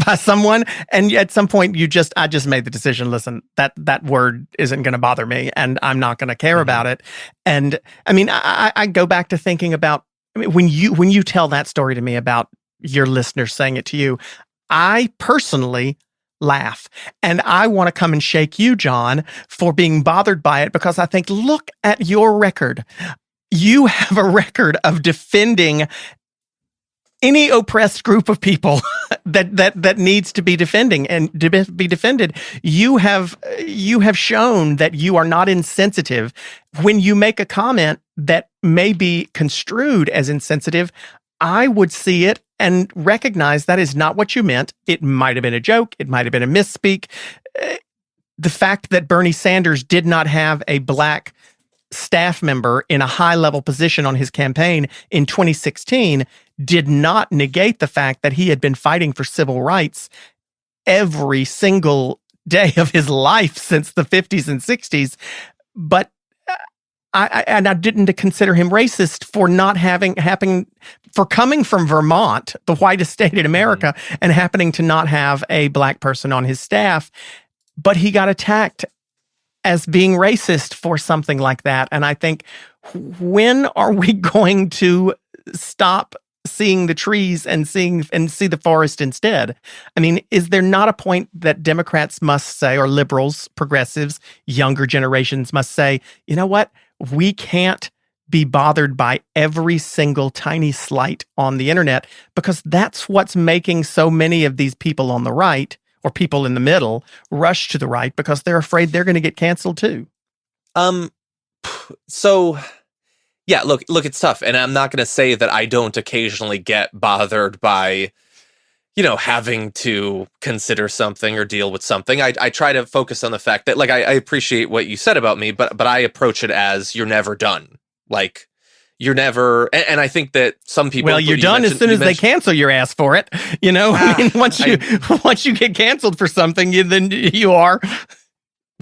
by someone, and at some point, I just made the decision. Listen, that word isn't going to bother me, and I'm not going to care about it. And I mean, I go back to thinking about. I mean, when you tell that story to me about your listeners saying it to you, I personally laugh, and I want to come and shake you, John, for being bothered by it, because I think, look at your record. You have a record of defending any oppressed group of people that needs to be be defended. You have shown that you are not insensitive. When you make a comment that may be construed as insensitive, I would see it and recognize that is not what you meant. It might have been a joke. It might have been a misspeak. The fact that Bernie Sanders did not have a black staff member in a high-level position on his campaign in 2016 did not negate the fact that he had been fighting for civil rights every single day of his life since the 50s and 60s. But I didn't consider him racist for for coming from Vermont, the whitest state in America, and happening to not have a black person on his staff. But he got attacked as being racist for something like that. And I think, when are we going to stop seeing the trees and see the forest instead? I mean, is there not a point that Democrats must say, or liberals, progressives, younger generations must say, you know what? We can't be bothered by every single tiny slight on the internet, because that's what's making so many of these people on the right, or people in the middle, rush to the right because they're afraid they're going to get canceled too. So yeah, look, it's tough. And I'm not going to say that I don't occasionally get bothered by, having to consider something or deal with something. I try to focus on the fact that, like, I appreciate what you said about me, but I approach it as you're never done. Like, you're never, and I think that some people. Well, you're done as soon as they cancel your ass for it. I mean, once you get canceled for something, then you are.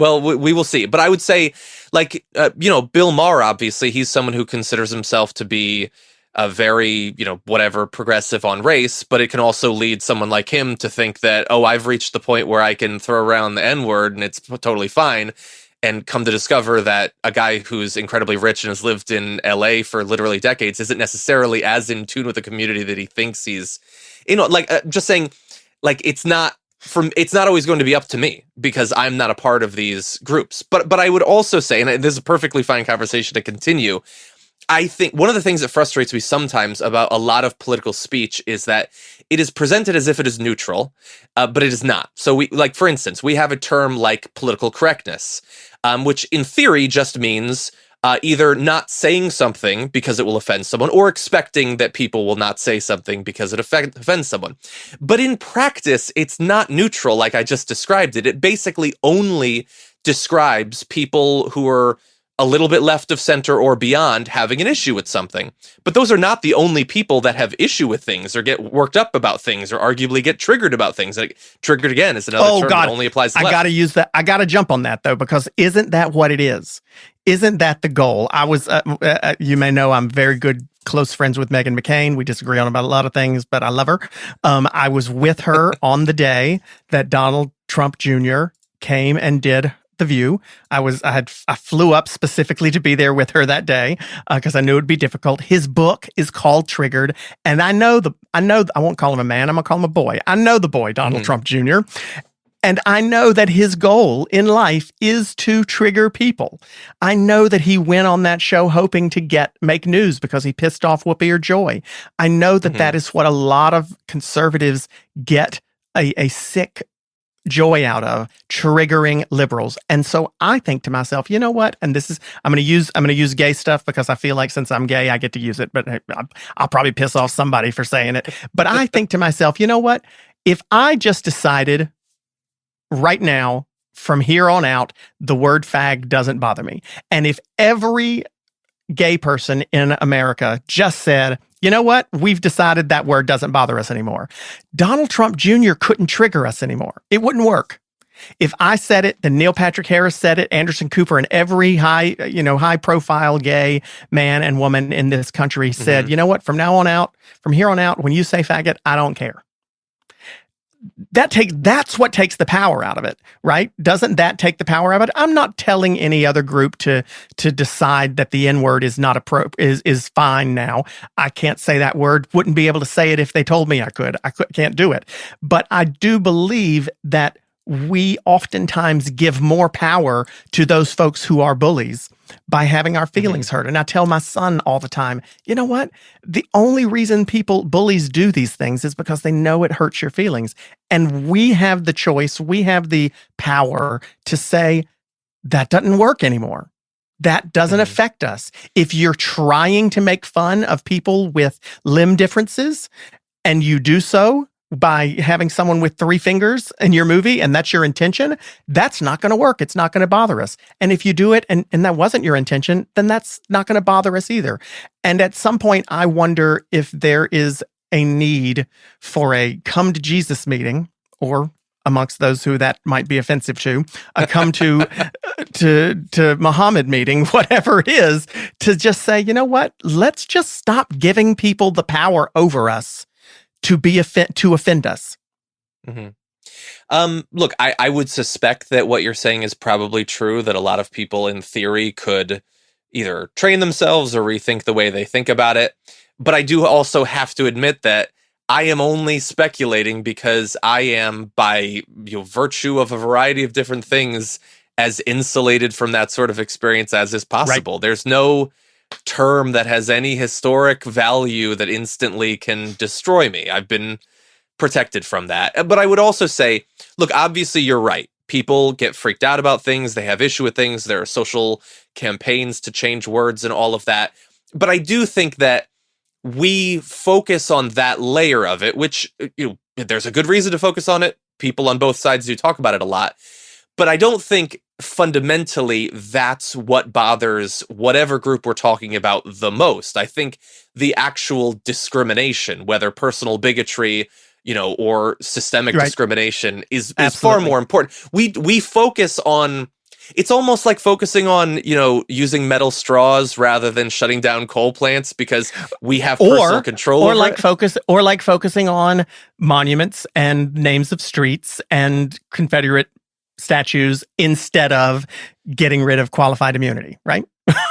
Well, we will see. But I would say, like, Bill Maher, obviously, he's someone who considers himself to be very, whatever, progressive on race, but it can also lead someone like him to think that, oh, I've reached the point where I can throw around the N-word and it's totally fine, and come to discover that a guy who's incredibly rich and has lived in LA for literally decades isn't necessarily as in tune with the community that he thinks he's, just saying, like, it's not always going to be up to me because I'm not a part of these groups. But I would also say, and this is a perfectly fine conversation to continue, I think one of the things that frustrates me sometimes about a lot of political speech is that it is presented as if it is neutral, but it is not. So for instance, we have a term like political correctness, which in theory just means either not saying something because it will offend someone, or expecting that people will not say something because it offends someone. But in practice, it's not neutral like I just described it. It basically only describes people who are a little bit left of center or beyond having an issue with something. But those are not the only people that have issue with things or get worked up about things or arguably get triggered about things. Like, triggered again is another term that only applies to left. I got to use that. I got to jump on that though, because isn't that what it is? Isn't that the goal? I was, you may know I'm very good close friends with Meghan McCain. We disagree on about a lot of things, but I love her. I was with her on the day that Donald Trump Jr. came and did The View. I flew up specifically to be there with her that day because I knew it'd be difficult. His book is called Triggered, and I won't call him a man. I'm gonna call him a boy. I know the boy, Donald Trump Jr., and I know that his goal in life is to trigger people. I know that he went on that show hoping to make news because he pissed off Whoopi or Joy. I know that that is what a lot of conservatives get a sick joy out of, triggering liberals. And so I think to myself, you know what? And this is, I'm going to use gay stuff because I feel like since I'm gay, I get to use it, but I'll probably piss off somebody for saying it. But I think to myself, you know what? If I just decided right now, from here on out, the word fag doesn't bother me. And if every gay person in America just said, you know what? We've decided that word doesn't bother us anymore. Donald Trump Jr. couldn't trigger us anymore. It wouldn't work. If I said it, then Neil Patrick Harris said it, Anderson Cooper, and every high profile gay man and woman in this country said, you know what? From here on out, when you say faggot, I don't care. That's what takes the power out of it, right? Doesn't that take the power out of it? I'm not telling any other group to decide that the N-word is not is fine now. I can't say that word. Wouldn't be able to say it if they told me I could. Can't do it. But I do believe that we oftentimes give more power to those folks who are bullies by having our feelings hurt. And I tell my son all the time, you know what? The only reason bullies do these things is because they know it hurts your feelings. And we have the choice, we have the power to say, that doesn't work anymore. That doesn't affect us. If you're trying to make fun of people with limb differences and you do so by having someone with 3 fingers in your movie, and that's your intention, that's not going to work. It's not going to bother us. And if you do it and that wasn't your intention, then that's not going to bother us either. And at some point, I wonder if there is a need for a come to Jesus meeting, or amongst those who that might be offensive to, a come to Muhammad meeting, whatever it is, to just say, you know what? Let's just stop giving people the power over us to offend us. Look, I would suspect that what you're saying is probably true, that a lot of people in theory could either train themselves or rethink the way they think about it. But I do also have to admit that I am only speculating because I am, by virtue of a variety of different things, as insulated from that sort of experience as is possible. Right. There's no term that has any historic value that instantly can destroy me. I've been protected from that. But I would also say, look, obviously you're right. People get freaked out about things. They have issue with things. There are social campaigns to change words and all of that. But I do think that we focus on that layer of it, which there's a good reason to focus on it. People on both sides do talk about it a lot. But I don't think fundamentally that's what bothers whatever group we're talking about the most. I think the actual discrimination, whether personal bigotry, or systemic discrimination is far more important. We focus on, it's almost like focusing on, using metal straws rather than shutting down coal plants because we have personal control over it. Or like focusing on monuments and names of streets and Confederate statues instead of getting rid of qualified immunity, right?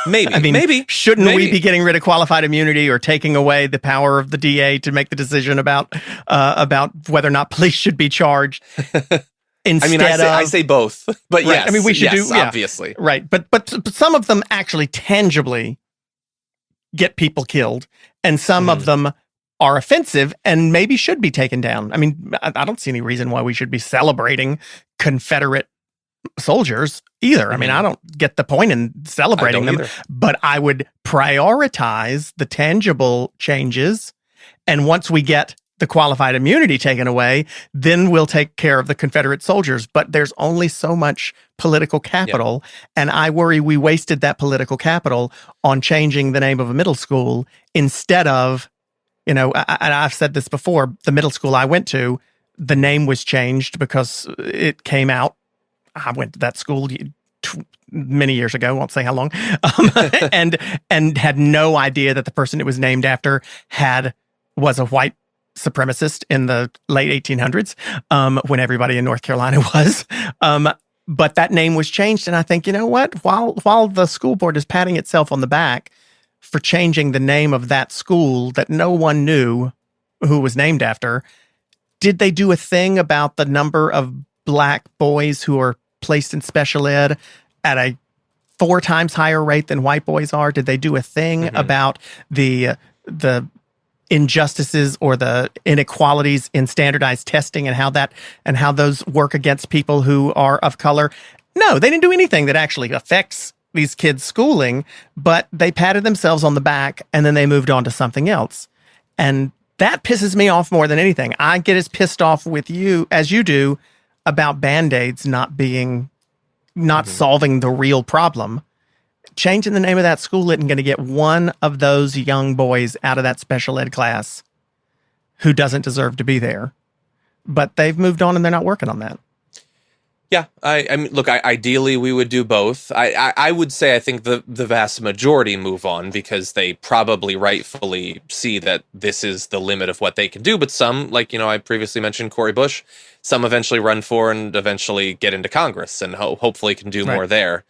Maybe. I mean, maybe. Shouldn't we be getting rid of qualified immunity or taking away the power of the DA to make the decision about whether or not police should be charged? I say both, but right, yes. I mean, we should obviously. Right, but some of them actually tangibly get people killed, and some of them are offensive and maybe should be taken down. I mean, I don't see any reason why we should be celebrating Confederate soldiers either. I mean, I don't get the point in celebrating them, but I would prioritize the tangible changes. And once we get the qualified immunity taken away, then we'll take care of the Confederate soldiers. But there's only so much political capital. And I worry we wasted that political capital on changing the name of a middle school instead of, I've said this before, the middle school I went to, the name was changed because it came out. I went to that school many years ago, won't say how long, and had no idea that the person it was named after was a white supremacist in the late 1800s, when everybody in North Carolina was. But that name was changed, and I think, you know what? While the school board is patting itself on the back for changing the name of that school that no one knew who was named after, did they do a thing about the number of black boys who are placed in special ed at a 4 times higher rate than white boys are? Did they do a thing about the injustices or the inequalities in standardized testing and how those work against people who are of color? No, they didn't do anything that actually affects these kids' schooling, but they patted themselves on the back and then they moved on to something else. And that pisses me off more than anything. I get as pissed off with you as you do about Band-Aids not solving the real problem. Changing the name of that school isn't going to get one of those young boys out of that special ed class who doesn't deserve to be there. But they've moved on and they're not working on that. Yeah, I mean, look, ideally we would do both. I would say I think the vast majority move on because they probably rightfully see that this is the limit of what they can do. But some, like, I previously mentioned Cori Bush, some eventually run for and eventually get into Congress and hopefully can do more there.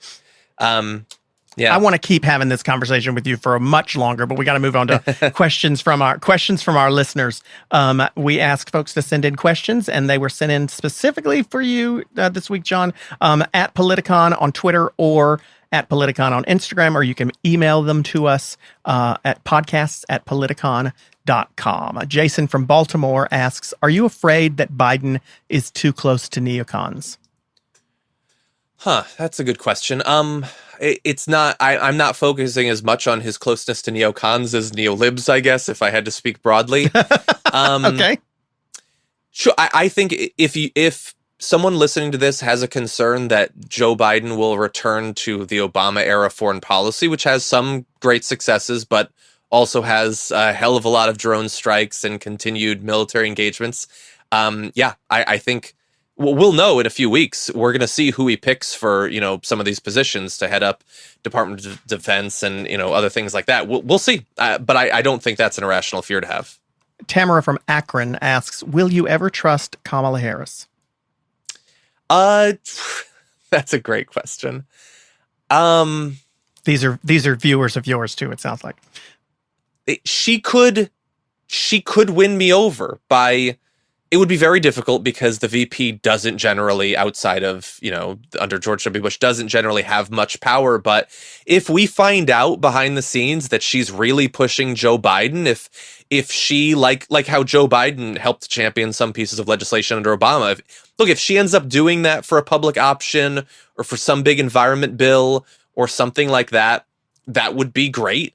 Yeah, I want to keep having this conversation with you for much longer, but we got to move on to questions from our listeners. We asked folks to send in questions, and they were sent in specifically for you this week, John, at Politicon on Twitter or at Politicon on Instagram, or you can email them to us at podcasts@politicon.com. Jason from Baltimore asks, are you afraid that Biden is too close to neocons? That's a good question. It's not. I'm not focusing as much on his closeness to neocons as neolibs, I guess, if I had to speak broadly. Okay. Sure. I think if someone listening to this has a concern that Joe Biden will return to the Obama era foreign policy, which has some great successes, but also has a hell of a lot of drone strikes and continued military engagements. I think. We'll know in a few weeks. We're going to see who he picks for, some of these positions to head up Department of Defense and, other things like that. We'll see. But I don't think that's an irrational fear to have. Tamara from Akron asks, will you ever trust Kamala Harris? That's a great question. These are viewers of yours too, it sounds like. She could win me over by... It would be very difficult because the VP doesn't generally, outside of, under George W. Bush, doesn't generally have much power. But if we find out behind the scenes that she's really pushing Joe Biden, if she, like how Joe Biden helped champion some pieces of legislation under Obama, if she ends up doing that for a public option or for some big environment bill or something like that, that would be great.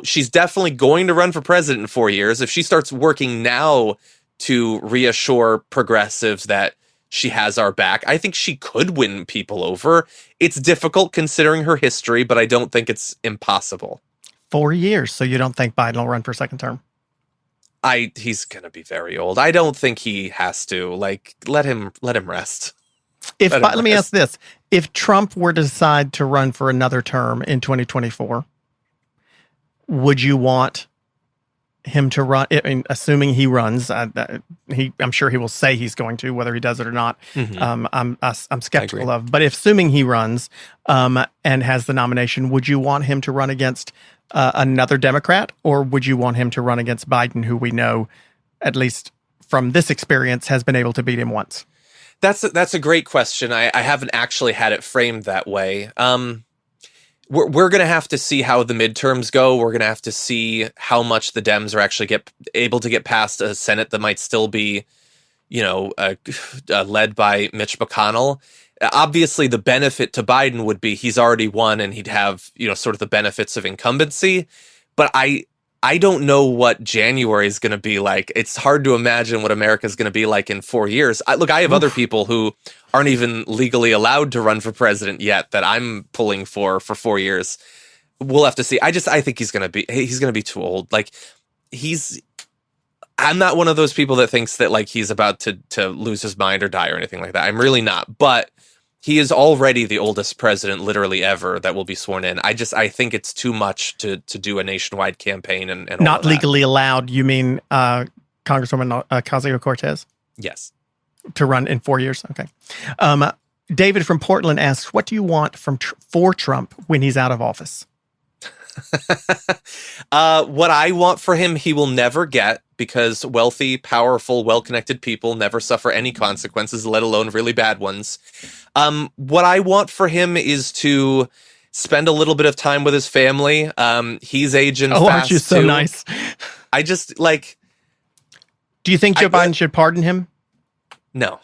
She's definitely going to run for president in 4 years. If she starts working now to reassure progressives that she has our back, I think she could win people over. It's difficult considering her history, but I don't think it's impossible. 4 years, so you don't think Biden will run for second term? He's going to be very old. I don't think he has to. Let him rest. Let me ask this. If Trump were to decide to run for another term in 2024, would you want him to run? I mean, assuming he runs, I'm sure he will say he's going to, whether he does it or not. I'm skeptical of. But assuming he runs and has the nomination, would you want him to run against another Democrat, or would you want him to run against Biden, who we know, at least from this experience, has been able to beat him once? That's a great question. I haven't actually had it framed that way. We're going to have to see how the midterms go. We're going to have to see how much the Dems are actually able to get past a Senate that might still be, led by Mitch McConnell. Obviously, the benefit to Biden would be he's already won and he'd have, sort of the benefits of incumbency. But I don't know what January is going to be like. It's hard to imagine what America is going to be like in 4 years. I have other people who aren't even legally allowed to run for president yet that I'm pulling for 4 years. We'll have to see. I think he's going to be too old. I'm not one of those people that thinks that he's about to lose his mind or die or anything like that. I'm really not. But he is already the oldest president literally ever that will be sworn in. I think it's too much to do a nationwide campaign and not legally allowed. You mean Congresswoman Ocasio-Cortez? Yes. To run in 4 years. Okay. David from Portland asks, what do you want for Trump when he's out of office? What I want for him, he will never get, because wealthy, powerful, well-connected people never suffer any consequences, let alone really bad ones. What I want for him is to spend a little bit of time with his family. He's aging fast, aren't you so too. Nice? I just Do you think Joe Biden should pardon him? No.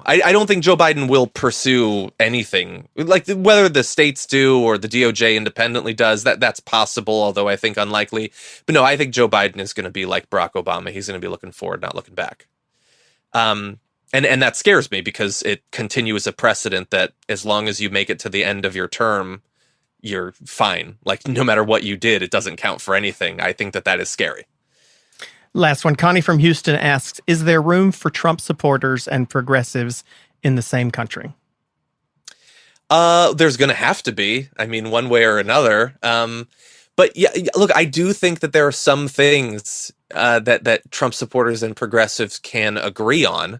I don't think Joe Biden will pursue anything, whether the states do or the DOJ independently does. That's possible, although I think unlikely. But no, I think Joe Biden is going to be like Barack Obama. He's going to be looking forward, not looking back. And that scares me, because it continues a precedent that as long as you make it to the end of your term, you're fine. No matter what you did, it doesn't count for anything. I think that is scary. Last one. Connie from Houston asks, is there room for Trump supporters and progressives in the same country? There's going to have to be. I mean, one way or another. But yeah, look, I do think that there are some things that Trump supporters and progressives can agree on.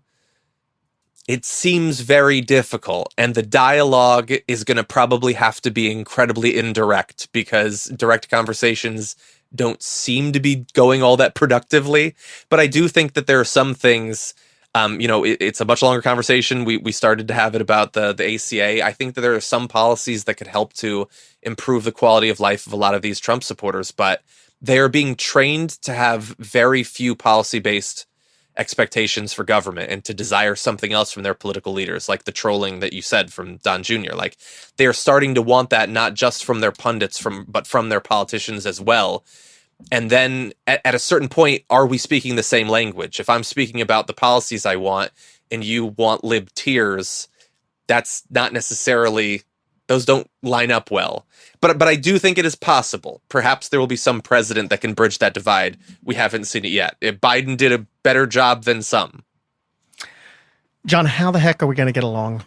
It seems very difficult, and the dialogue is going to probably have to be incredibly indirect, because direct conversations don't seem to be going all that productively. But I do think that there are some things, it's a much longer conversation. We started to have it about the ACA. I think that there are some policies that could help to improve the quality of life of a lot of these Trump supporters, but they are being trained to have very few policy-based expectations for government and to desire something else from their political leaders, like the trolling that you said from Don Jr. They are starting to want that not just from their pundits, but from their politicians as well. And then at a certain point, are we speaking the same language? If I'm speaking about the policies I want and you want lib tears, that's not necessarily, those don't line up well. But I do think it is possible. Perhaps there will be some president that can bridge that divide. We haven't seen it yet. Biden did a better job than some. John, how the heck are we going to get along?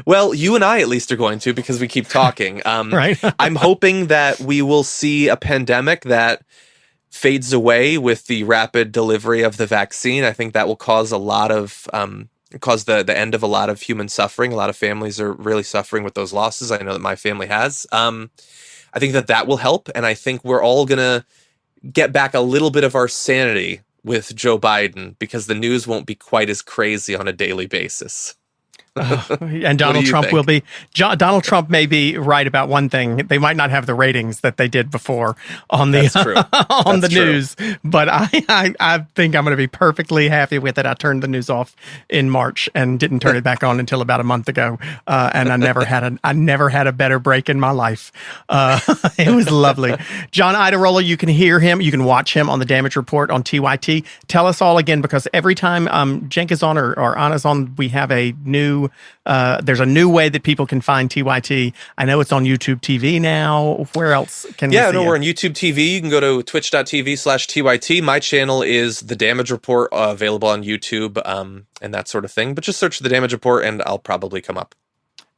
Well, you and I at least are going to, because we keep talking. Right. I'm hoping that we will see a pandemic that fades away with the rapid delivery of the vaccine. I think that will cause the end of a lot of human suffering. A lot of families are really suffering with those losses. I know that my family has. I think that will help. And I think we're all going to get back a little bit of our sanity with Joe Biden, because the news won't be quite as crazy on a daily basis. And Donald Trump will be. Donald Trump may be right about one thing. They might not have the ratings that they did before on the on the news, but I think I'm going to be perfectly happy with it. I turned the news off in March and didn't turn it back on until about a month ago, and I never had a better break in my life. It was lovely. John Iadarola, you can hear him, you can watch him on the Damage Report on TYT. Tell us all again, because every time Cenk is on or Anna's on, we have a new there's a new way that people can find TYT. I know it's on YouTube TV now. Where else can we see we're on YouTube TV. You can go to twitch.tv/TYT. My channel is The Damage Report, available on YouTube, and that sort of thing. But just search The Damage Report and I'll probably come up.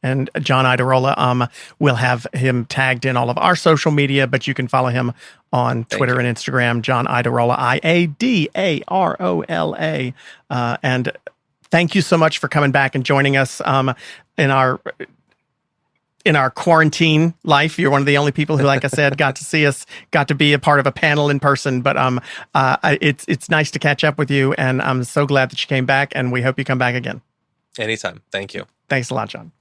And John Iadarola, we'll have him tagged in all of our social media, but you can follow him on Twitter and Instagram, John Iadarola, Iadarola. And thank you so much for coming back and joining us in our quarantine life. You're one of the only people who, like I said, got to see us, got to be a part of a panel in person. But it's nice to catch up with you, and I'm so glad that you came back, and we hope you come back again. Anytime. Thank you. Thanks a lot, John.